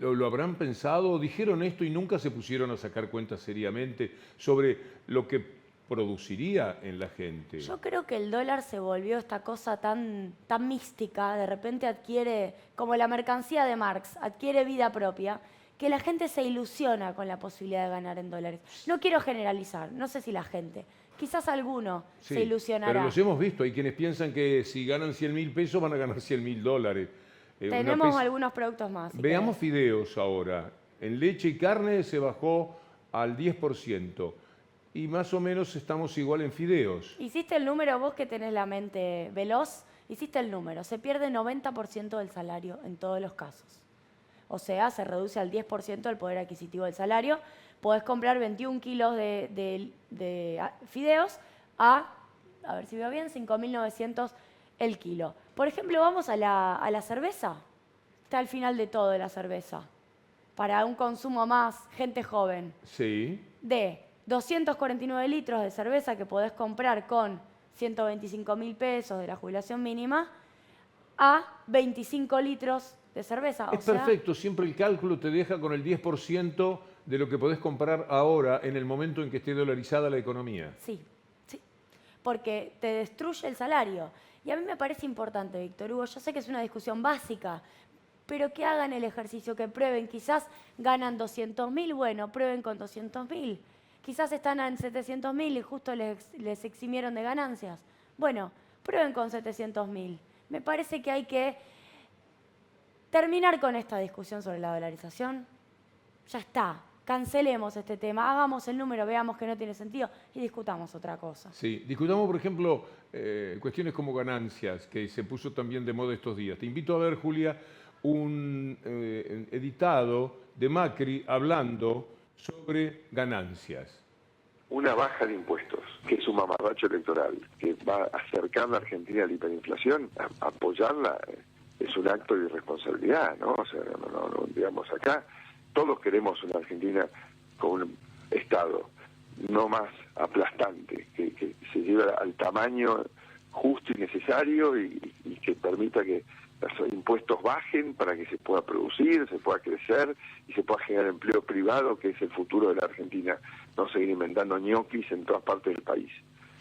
[SPEAKER 1] ¿Lo habrán pensado? ¿Dijeron esto y nunca se pusieron a sacar cuentas seriamente sobre lo que produciría en la gente?
[SPEAKER 23] Yo creo que el dólar se volvió esta cosa tan mística, de repente adquiere, como la mercancía de Marx, adquiere vida propia, que la gente se ilusiona con la posibilidad de ganar en dólares. No quiero generalizar, no sé si la gente, quizás alguno se ilusionará.
[SPEAKER 1] Pero los hemos visto, hay quienes piensan que si ganan 100.000 pesos van a ganar 100.000 dólares.
[SPEAKER 23] Tenemos algunos productos más.
[SPEAKER 1] Veamos fideos ahora. En leche y carne se bajó al 10%. Y más o menos estamos igual en fideos.
[SPEAKER 23] Hiciste el número, vos que tenés la mente veloz, hiciste el número. Se pierde 90% del salario en todos los casos. O sea, se reduce al 10% el poder adquisitivo del salario. Podés comprar 21 kilos de fideos a ver si veo bien, 5.900 el kilo. Por ejemplo, vamos a la cerveza. Está al final de todo de la cerveza. Para un consumo más, gente joven.
[SPEAKER 1] Sí.
[SPEAKER 23] De 249 litros de cerveza que podés comprar con 125.000 pesos de la jubilación mínima a 25 litros de cerveza.
[SPEAKER 1] Es perfecto, siempre el cálculo te deja con el 10% de lo que podés comprar ahora en el momento en que esté dolarizada la economía.
[SPEAKER 23] Sí, sí. Porque te destruye el salario. Y a mí me parece importante, Víctor Hugo, yo sé que es una discusión básica, pero que hagan el ejercicio, que prueben. Quizás ganan 200.000, bueno, prueben con 200.000. Quizás están en 700.000 y justo les eximieron de ganancias. Bueno, prueben con 700.000. Me parece que hay que terminar con esta discusión sobre la dolarización. Ya está. Cancelemos este tema, hagamos el número, veamos que no tiene sentido y discutamos otra cosa.
[SPEAKER 1] Sí, discutamos, por ejemplo, cuestiones como ganancias, que se puso también de moda estos días. Te invito a ver, Julia, un editado de Macri hablando sobre ganancias.
[SPEAKER 11] Una baja de impuestos, que es un mamarracho electoral, que va acercando a Argentina a la hiperinflación, apoyarla es un acto de irresponsabilidad, ¿no? O sea, no digamos acá. Todos queremos una Argentina con un Estado no más aplastante, que se lleve al tamaño justo y necesario y que permita que los impuestos bajen para que se pueda producir, se pueda crecer y se pueda generar empleo privado, que es el futuro de la Argentina, no seguir inventando ñoquis en todas partes del país.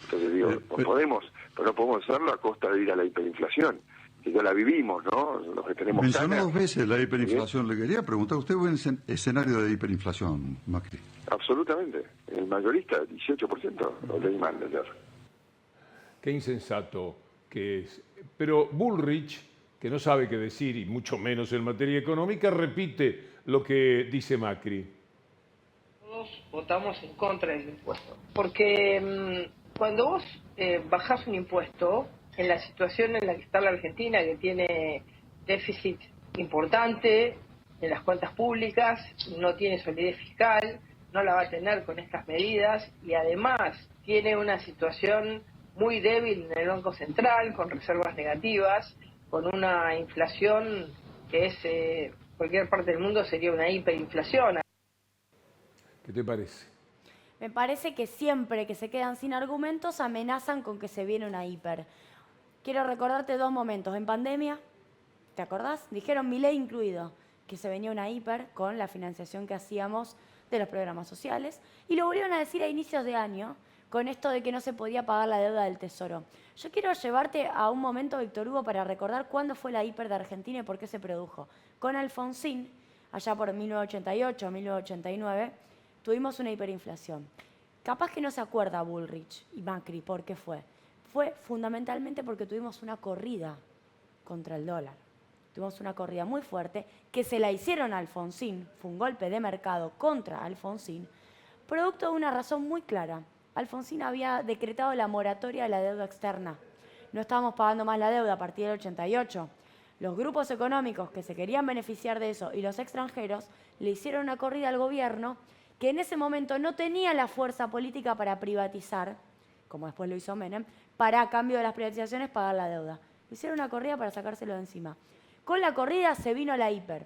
[SPEAKER 11] Entonces digo, pero no podemos hacerlo a costa de ir a la hiperinflación, que ya la vivimos, ¿no? Los que tenemos
[SPEAKER 2] mencionó
[SPEAKER 11] ganas.
[SPEAKER 2] 2 veces la hiperinflación. Le quería preguntar, ¿usted ve un escenario de hiperinflación, Macri?
[SPEAKER 11] Absolutamente. El mayorista, 18%, lo leí mal ayer.
[SPEAKER 1] Qué insensato que es. Pero Bullrich, que no sabe qué decir, y mucho menos en materia económica, repite lo que dice Macri.
[SPEAKER 3] Todos votamos en contra del impuesto. Porque cuando vos bajás un impuesto, en la situación en la que está la Argentina, que tiene déficit importante en las cuentas públicas, no tiene solidez fiscal, no la va a tener con estas medidas y además tiene una situación muy débil en el Banco Central, con reservas negativas, con una inflación que es, cualquier parte del mundo sería una hiperinflación.
[SPEAKER 1] ¿Qué te parece?
[SPEAKER 23] Me parece que siempre que se quedan sin argumentos amenazan con que se viene una hiper. Quiero recordarte 2 momentos. En pandemia, ¿te acordás? Dijeron, Milei incluido, que se venía una hiper con la financiación que hacíamos de los programas sociales. Y lo volvieron a decir a inicios de año, con esto de que no se podía pagar la deuda del Tesoro. Yo quiero llevarte a un momento, Víctor Hugo, para recordar cuándo fue la hiper de Argentina y por qué se produjo. Con Alfonsín, allá por 1988, 1989, tuvimos una hiperinflación. capaz que no se acuerda Bullrich y Macri por qué fue. Fue fundamentalmente porque tuvimos una corrida contra el dólar. Tuvimos una corrida muy fuerte que se la hicieron a Alfonsín, fue un golpe de mercado contra Alfonsín, producto de una razón muy clara. Alfonsín había decretado la moratoria de la deuda externa. No estábamos pagando más la deuda a partir del 88. Los grupos económicos que se querían beneficiar de eso y los extranjeros le hicieron una corrida al gobierno que en ese momento no tenía la fuerza política para privatizar, como después lo hizo Menem, para a cambio de las privatizaciones pagar la deuda. Le hicieron una corrida para sacárselo de encima. Con la corrida se vino la hiper.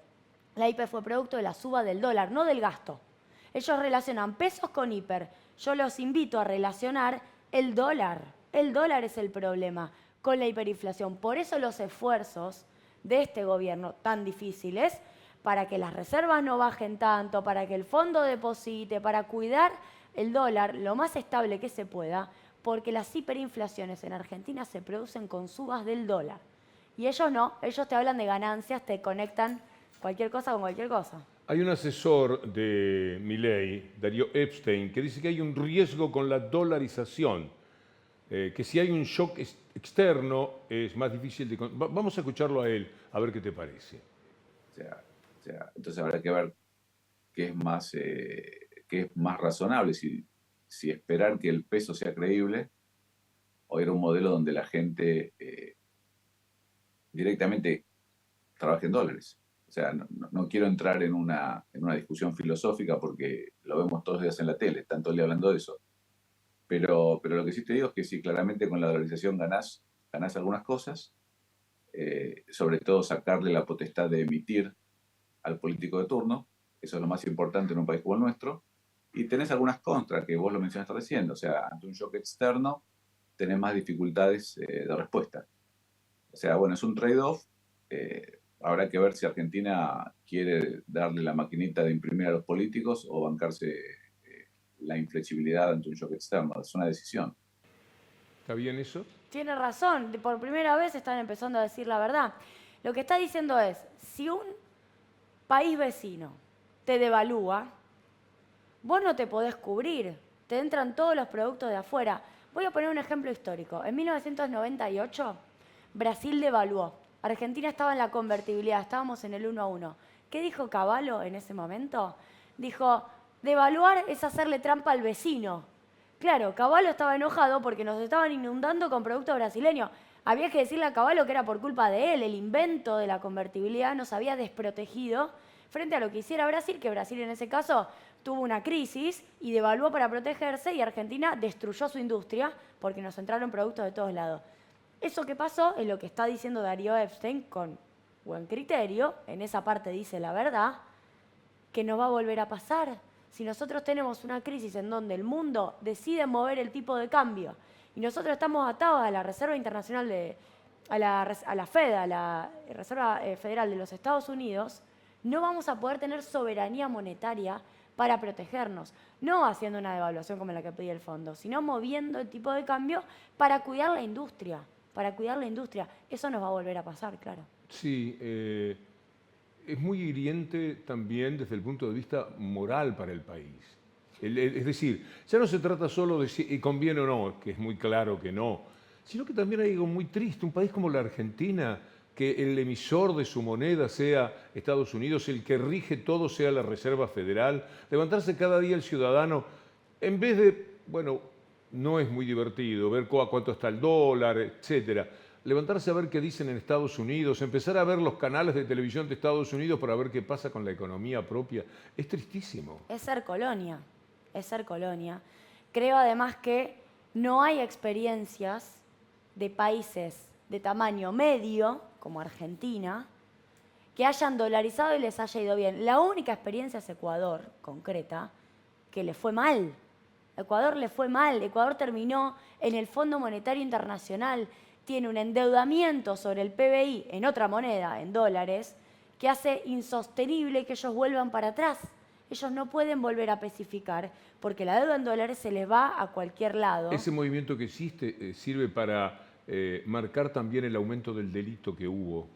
[SPEAKER 23] La hiper fue producto de la suba del dólar, no del gasto. Ellos relacionan pesos con hiper. Yo los invito a relacionar el dólar. El dólar es el problema con la hiperinflación. Por eso los esfuerzos de este gobierno tan difíciles para que las reservas no bajen tanto, para que el fondo deposite, para cuidar el dólar lo más estable que se pueda, porque las hiperinflaciones en Argentina se producen con subas del dólar. Y ellos no, ellos te hablan de ganancias, te conectan cualquier cosa con cualquier cosa.
[SPEAKER 1] Hay un asesor de Milei, Darío Epstein, que dice que hay un riesgo con la dolarización, que si hay un shock externo es más difícil de... Vamos a escucharlo a él, a ver qué te parece.
[SPEAKER 4] Entonces habrá que ver qué es más razonable, si esperar que el peso sea creíble o ir a un modelo donde la gente directamente trabaje en dólares. O sea, no quiero entrar en una discusión filosófica porque lo vemos todos los días en la tele, están todo el día hablando de eso. Pero lo que sí te digo es que sí, claramente con la dolarización ganás algunas cosas, sobre todo sacarle la potestad de emitir al político de turno, eso es lo más importante en un país como el nuestro, y tenés algunas contras, que vos lo mencionaste recién, o sea, ante un shock externo tenés más dificultades de respuesta. O sea, bueno, es un trade-off, habrá que ver si Argentina quiere darle la maquinita de imprimir a los políticos o bancarse la inflexibilidad ante un shock externo, es una decisión.
[SPEAKER 1] ¿Está bien eso?
[SPEAKER 23] Tiene razón, por primera vez están empezando a decir la verdad. Lo que está diciendo es, si un país vecino te devalúa, vos no te podés cubrir, te entran todos los productos de afuera. Voy a poner un ejemplo histórico. En 1998, Brasil devaluó. Argentina estaba en la convertibilidad, estábamos en el 1-1. ¿Qué dijo Cavallo en ese momento? Dijo, devaluar es hacerle trampa al vecino. Claro, Cavallo estaba enojado porque nos estaban inundando con productos brasileños. Había que decirle a Cavallo que era por culpa de él, el invento de la convertibilidad nos había desprotegido frente a lo que hiciera Brasil, que Brasil en ese caso tuvo una crisis y devaluó para protegerse y Argentina destruyó su industria porque nos entraron productos de todos lados. Eso que pasó es lo que está diciendo Darío Epstein con buen criterio, en esa parte dice la verdad, que nos va a volver a pasar. Si nosotros tenemos una crisis en donde el mundo decide mover el tipo de cambio y nosotros estamos atados a la Reserva Internacional, a la Fed, a la Reserva Federal de los Estados Unidos, no vamos a poder tener soberanía monetaria para protegernos, no haciendo una devaluación como la que pedía el fondo, sino moviendo el tipo de cambio para cuidar la industria, Eso nos va a volver a pasar, claro. Sí,
[SPEAKER 1] es muy hiriente también desde el punto de vista moral para el país. Es decir, ya no se trata solo de si conviene o no, que es muy claro que no, sino que también hay algo muy triste. Un país como la Argentina, que el emisor de su moneda sea Estados Unidos, el que rige todo sea la Reserva Federal, levantarse cada día el ciudadano, en vez de, bueno, no es muy divertido ver a cuánto está el dólar, etcétera. Levantarse a ver qué dicen en Estados Unidos, empezar a ver los canales de televisión de Estados Unidos para ver qué pasa con la economía propia, es tristísimo.
[SPEAKER 23] Es ser colonia. Creo además que no hay experiencias de países de tamaño medio, como Argentina, que hayan dolarizado y les haya ido bien. La única experiencia es Ecuador, concreta, que le fue mal. Ecuador le fue mal. Ecuador terminó en el Fondo Monetario Internacional. Tiene un endeudamiento sobre el PBI en otra moneda, en dólares, que hace insostenible que ellos vuelvan para atrás. Ellos no pueden volver a especificar porque la deuda en dólares se les va a cualquier lado.
[SPEAKER 1] Ese movimiento que existe sirve para marcar también el aumento del delito que hubo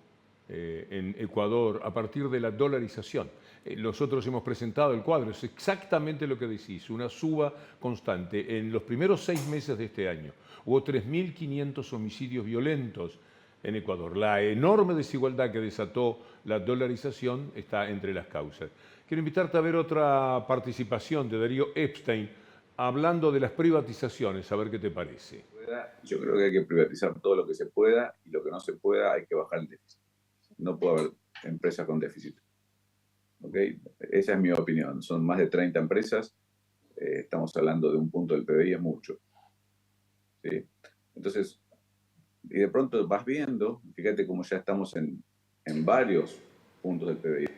[SPEAKER 1] en Ecuador a partir de la dolarización. Nosotros hemos presentado el cuadro, es exactamente lo que decís, una suba constante. En los primeros 6 meses de este año hubo 3.500 homicidios violentos en Ecuador. La enorme desigualdad que desató la dolarización está entre las causas. Quiero invitarte a ver otra participación de Darío Epstein hablando de las privatizaciones, a ver qué te parece.
[SPEAKER 4] Yo creo que hay que privatizar todo lo que se pueda y lo que no se pueda hay que bajar el déficit. No puede haber empresas con déficit. ¿Okay? Esa es mi opinión. Son más de 30 empresas. Estamos hablando de un punto del PBI, es mucho. ¿Sí? Entonces, y de pronto vas viendo, fíjate cómo ya estamos en varios puntos del PBI.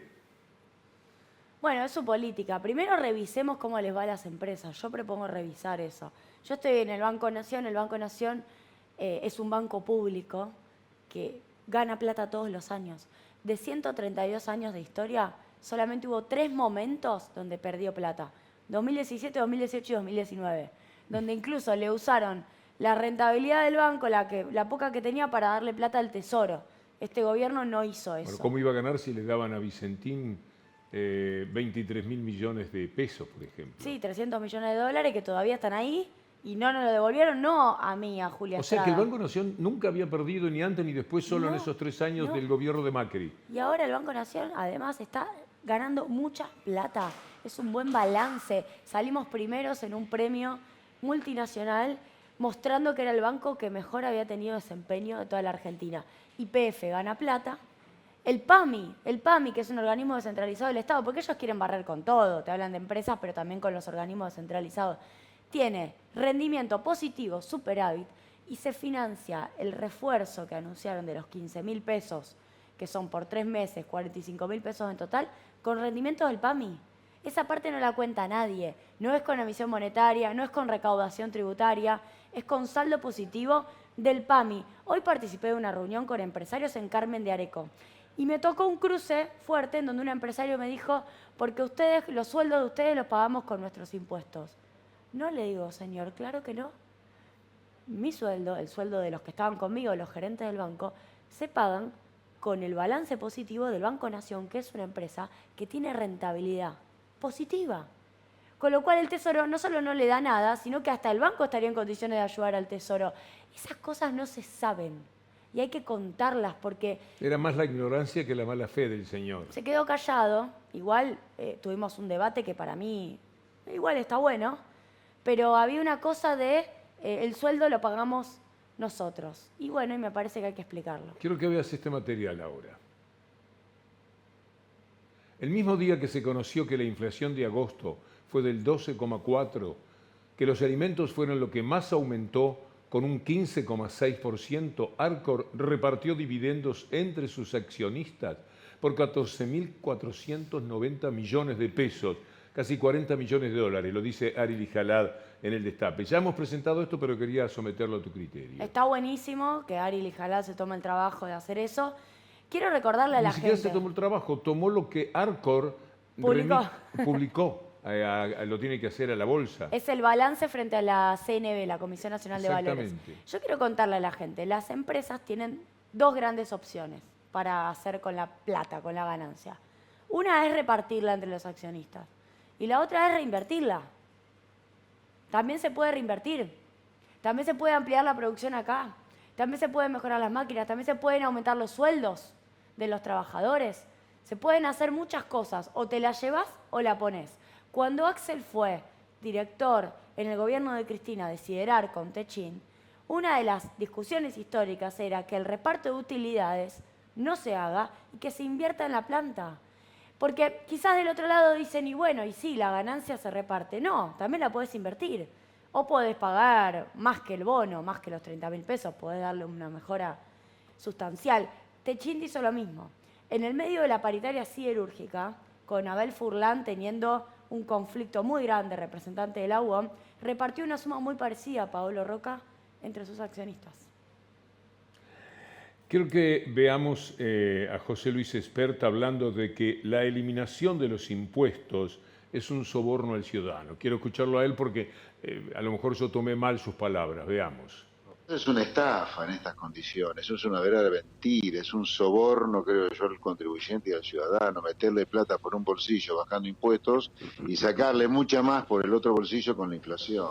[SPEAKER 23] Bueno, es su política. Primero revisemos cómo les va a las empresas. Yo propongo revisar eso. Yo estoy en el Banco Nación. El Banco Nación es un banco público que gana plata todos los años. De 132 años de historia, solamente hubo 3 momentos donde perdió plata. 2017, 2018 y 2019. Donde incluso le usaron la rentabilidad del banco, la poca que tenía, para darle plata al Tesoro. Este gobierno no hizo eso.
[SPEAKER 1] Bueno, ¿cómo iba a ganar si le daban a Vicentín 23.000 millones de pesos, por ejemplo?
[SPEAKER 23] Sí, 300 millones de dólares que todavía están ahí y no nos lo devolvieron, no a mí, a Julia
[SPEAKER 1] O sea que el
[SPEAKER 23] Estrada.
[SPEAKER 1] Banco Nación nunca había perdido ni antes ni después, solo en esos 3 años del gobierno de Macri.
[SPEAKER 23] Y ahora el Banco Nación además está ganando mucha plata. Es un buen balance. Salimos primeros en un premio multinacional mostrando que era el banco que mejor había tenido desempeño de toda la Argentina. YPF gana plata. El PAMI, que es un organismo descentralizado del Estado, porque ellos quieren barrer con todo, te hablan de empresas, pero también con los organismos descentralizados, tiene rendimiento positivo, superávit, y se financia el refuerzo que anunciaron de los 15.000 pesos, que son por 3 meses, 45.000 pesos en total, con rendimientos del PAMI. Esa parte no la cuenta nadie, no es con emisión monetaria, no es con recaudación tributaria, es con saldo positivo del PAMI. Hoy participé de una reunión con empresarios en Carmen de Areco y me tocó un cruce fuerte en donde un empresario me dijo, porque ustedes, los sueldos de ustedes los pagamos con nuestros impuestos. No, le digo, señor, claro que no. Mi sueldo, el sueldo de los que estaban conmigo, los gerentes del banco, se pagan con el balance positivo del Banco Nación, que es una empresa que tiene rentabilidad positiva. Con lo cual el Tesoro no solo no le da nada, sino que hasta el banco estaría en condiciones de ayudar al Tesoro. Esas cosas no se saben y hay que contarlas porque...
[SPEAKER 1] Era más la ignorancia que la mala fe del señor.
[SPEAKER 23] Se quedó callado. Igual tuvimos un debate que para mí igual está bueno, pero había una cosa de el sueldo lo pagamos nosotros. Y bueno, y me parece que hay que explicarlo.
[SPEAKER 1] Quiero que veas este material ahora. El mismo día que se conoció que la inflación de agosto fue del 12,4%, que los alimentos fueron lo que más aumentó con un 15,6%, Arcor repartió dividendos entre sus accionistas por 14.490 millones de pesos, casi 40 millones de dólares, lo dice Ari Lijalad en el Destape. Ya hemos presentado esto, pero quería someterlo a tu criterio.
[SPEAKER 23] Está buenísimo que Ari Lijalad se tome el trabajo de hacer eso. Quiero recordarle a la
[SPEAKER 1] gente... Ni siquiera
[SPEAKER 23] gente...
[SPEAKER 1] se tomó el trabajo, tomó lo que Arcor publicó. Lo tiene que hacer a la bolsa.
[SPEAKER 23] Es el balance frente a la CNB, la Comisión Nacional de Valores. Yo quiero contarle a la gente, las empresas tienen 2 grandes opciones para hacer con la plata, con la ganancia. Una es repartirla entre los accionistas y la otra es reinvertirla. También se puede reinvertir, también se puede ampliar la producción acá, también se pueden mejorar las máquinas, también se pueden aumentar los sueldos de los trabajadores. Se pueden hacer muchas cosas, o te la llevas o la pones. Cuando Axel fue director en el gobierno de Cristina de Siderar con Techin, una de las discusiones históricas era que el reparto de utilidades no se haga y que se invierta en la planta. Porque quizás del otro lado dicen, y bueno, y sí, la ganancia se reparte. No, también la podés invertir. O podés pagar más que el bono, más que los 30.000 pesos, podés darle una mejora sustancial. Techin hizo lo mismo. En el medio de la paritaria siderúrgica, con Abel Furlan teniendo un conflicto muy grande, representante de la UOM, repartió una suma muy parecida a Paolo Roca entre sus accionistas.
[SPEAKER 1] Quiero que veamos a José Luis Espert hablando de que la eliminación de los impuestos es un soborno al ciudadano. Quiero escucharlo a él porque a lo mejor yo tomé mal sus palabras. Veamos.
[SPEAKER 15] Es una estafa en estas condiciones, es una verdadera mentira, es un soborno, creo yo, al contribuyente y al ciudadano, meterle plata por un bolsillo bajando impuestos y sacarle mucha más por el otro bolsillo con la inflación.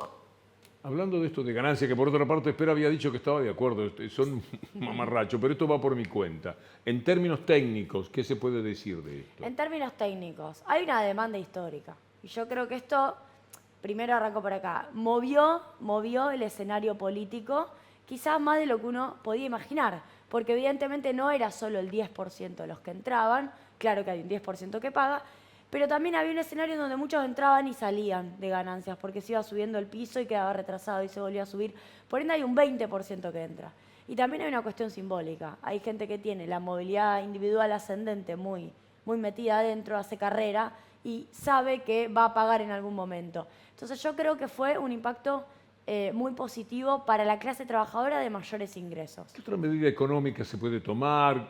[SPEAKER 1] Hablando de esto de ganancia, que por otra parte Espera había dicho que estaba de acuerdo, son mamarracho, pero esto va por mi cuenta. En términos técnicos, ¿qué se puede decir de esto?
[SPEAKER 23] En términos técnicos, hay una demanda histórica. Y yo creo que esto, primero arranco por acá, movió el escenario político, quizás más de lo que uno podía imaginar, porque evidentemente no era solo el 10% de los que entraban, claro que hay un 10% que paga, pero también había un escenario donde muchos entraban y salían de ganancias, porque se iba subiendo el piso y quedaba retrasado y se volvía a subir. Por ende hay un 20% que entra. Y también hay una cuestión simbólica. Hay gente que tiene la movilidad individual ascendente muy metida adentro, hace carrera y sabe que va a pagar en algún momento. Entonces yo creo que fue un impacto muy positivo para la clase trabajadora de mayores ingresos.
[SPEAKER 1] ¿Qué otra medida económica se puede tomar?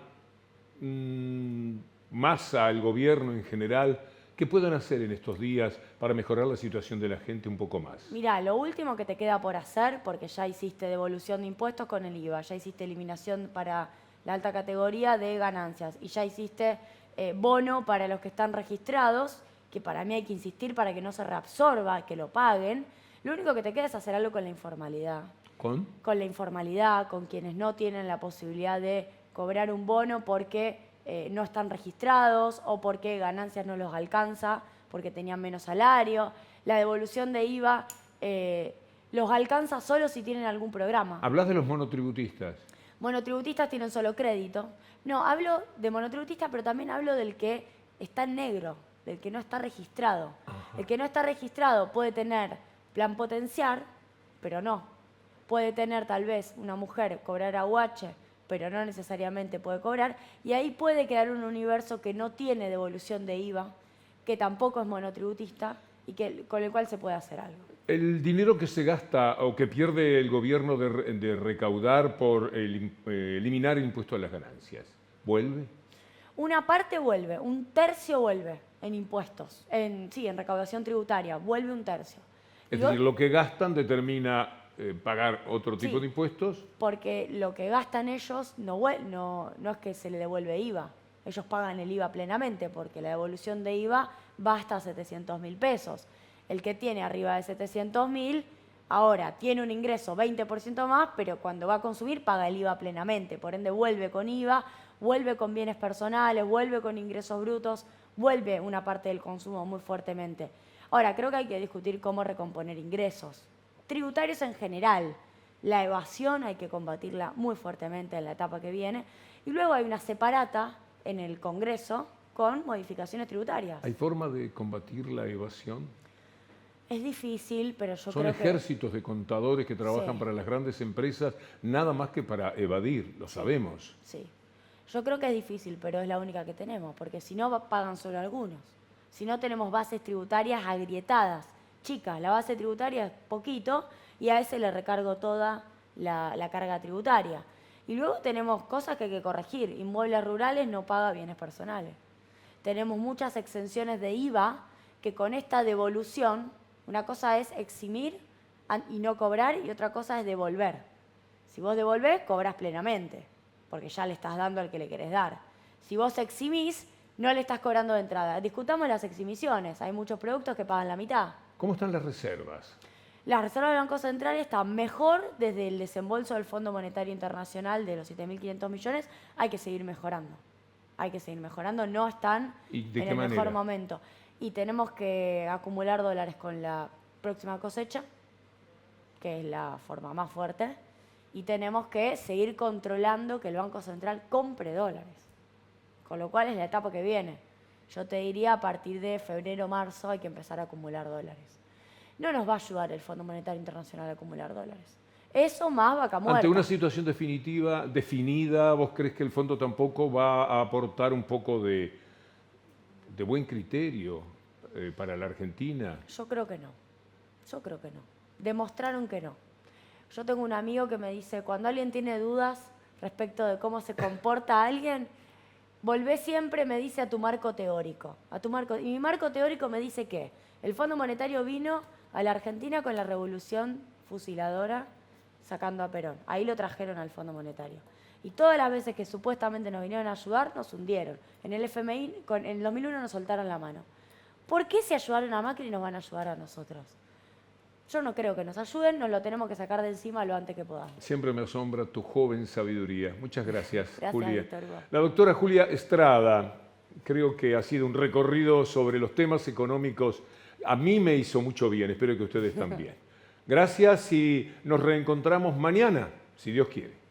[SPEAKER 1] Massa, el gobierno en general, ¿qué pueden hacer en estos días para mejorar la situación de la gente un poco más?
[SPEAKER 23] Mirá, lo último que te queda por hacer, porque ya hiciste devolución de impuestos con el IVA, ya hiciste eliminación para la alta categoría de ganancias y ya hiciste bono para los que están registrados, que para mí hay que insistir para que no se reabsorba, que lo paguen. Lo único que te queda es hacer algo con la informalidad.
[SPEAKER 1] ¿Con?
[SPEAKER 23] Con la informalidad, con quienes no tienen la posibilidad de cobrar un bono porque no están registrados o porque ganancias no los alcanza, porque tenían menos salario. La devolución de IVA los alcanza solo si tienen algún programa.
[SPEAKER 1] ¿Hablas de los monotributistas?
[SPEAKER 23] Monotributistas tienen solo crédito. No, hablo de monotributistas, pero también hablo del que está en negro, del que no está registrado. Ajá. El que no está registrado puede tener plan potenciar, pero no. Puede tener tal vez una mujer cobrar aguache, pero no necesariamente puede cobrar, y ahí puede quedar un universo que no tiene devolución de IVA, que tampoco es monotributista y con el cual se puede hacer algo.
[SPEAKER 1] El dinero que se gasta o que pierde el gobierno de recaudar por eliminar el impuesto a las ganancias, ¿vuelve?
[SPEAKER 23] Una parte vuelve, un tercio vuelve en impuestos, en recaudación tributaria, vuelve un tercio.
[SPEAKER 1] Es decir, lo que gastan determina pagar otro tipo de impuestos.
[SPEAKER 23] Porque lo que gastan ellos no es que se le devuelve IVA. Ellos pagan el IVA plenamente porque la devolución de IVA va hasta 700.000 pesos. El que tiene arriba de 700.000 ahora tiene un ingreso 20% más, pero cuando va a consumir paga el IVA plenamente. Por ende vuelve con IVA, vuelve con bienes personales, vuelve con ingresos brutos, vuelve una parte del consumo muy fuertemente. Ahora, creo que hay que discutir cómo recomponer ingresos tributarios en general. La evasión hay que combatirla muy fuertemente en la etapa que viene. Y luego hay una separata en el Congreso con modificaciones tributarias.
[SPEAKER 1] ¿Hay forma de combatir la evasión?
[SPEAKER 23] Es difícil, pero yo
[SPEAKER 1] Son
[SPEAKER 23] creo que...
[SPEAKER 1] Son ejércitos de contadores que trabajan para las grandes empresas, nada más que para evadir, lo sabemos.
[SPEAKER 23] Sí, yo creo que es difícil, pero es la única que tenemos, porque si no pagan solo algunos. Si no tenemos bases tributarias agrietadas, chicas, la base tributaria es poquito y a ese le recargo toda la carga tributaria. Y luego tenemos cosas que hay que corregir. Inmuebles rurales no paga bienes personales. Tenemos muchas exenciones de IVA que con esta devolución, una cosa es eximir y no cobrar y otra cosa es devolver. Si vos devolvés, cobrás plenamente, porque ya le estás dando al que le querés dar. Si vos eximís, no le estás cobrando de entrada. Discutamos las exhibiciones. Hay muchos productos que pagan la mitad.
[SPEAKER 1] ¿Cómo están las reservas?
[SPEAKER 23] Las reservas del Banco Central están mejor desde el desembolso del Fondo Monetario Internacional de los 7.500 millones. Hay que seguir mejorando. Hay que seguir mejorando. No están en el mejor momento. Y tenemos que acumular dólares con la próxima cosecha, que es la forma más fuerte. Y tenemos que seguir controlando que el Banco Central compre dólares. Con lo cual es la etapa que viene. Yo te diría a partir de febrero, marzo hay que empezar a acumular dólares. No nos va a ayudar el Fondo Monetario Internacional a acumular dólares. Eso más vaca muerta.
[SPEAKER 1] Ante una situación definida, ¿vos crees que el fondo tampoco va a aportar un poco de buen criterio para la Argentina?
[SPEAKER 23] Yo creo que no. Yo creo que no. Demostraron que no. Yo tengo un amigo que me dice, cuando alguien tiene dudas respecto de cómo se comporta alguien, volvé siempre, me dice, a tu marco teórico. Y mi marco teórico me dice que el Fondo Monetario vino a la Argentina con la revolución fusiladora, sacando a Perón. Ahí lo trajeron al Fondo Monetario. Y todas las veces que supuestamente nos vinieron a ayudar, nos hundieron. En el FMI, en el 2001 nos soltaron la mano. ¿Por qué si ayudaron a Macri nos van a ayudar a nosotros? Yo no creo que nos ayuden, nos lo tenemos que sacar de encima lo antes que podamos.
[SPEAKER 1] Siempre me asombra tu joven sabiduría. Muchas gracias, Julia.
[SPEAKER 23] Víctor Hugo.
[SPEAKER 1] La doctora Julia Estrada, creo que ha sido un recorrido sobre los temas económicos. A mí me hizo mucho bien, espero que ustedes también. Gracias y nos reencontramos mañana, si Dios quiere.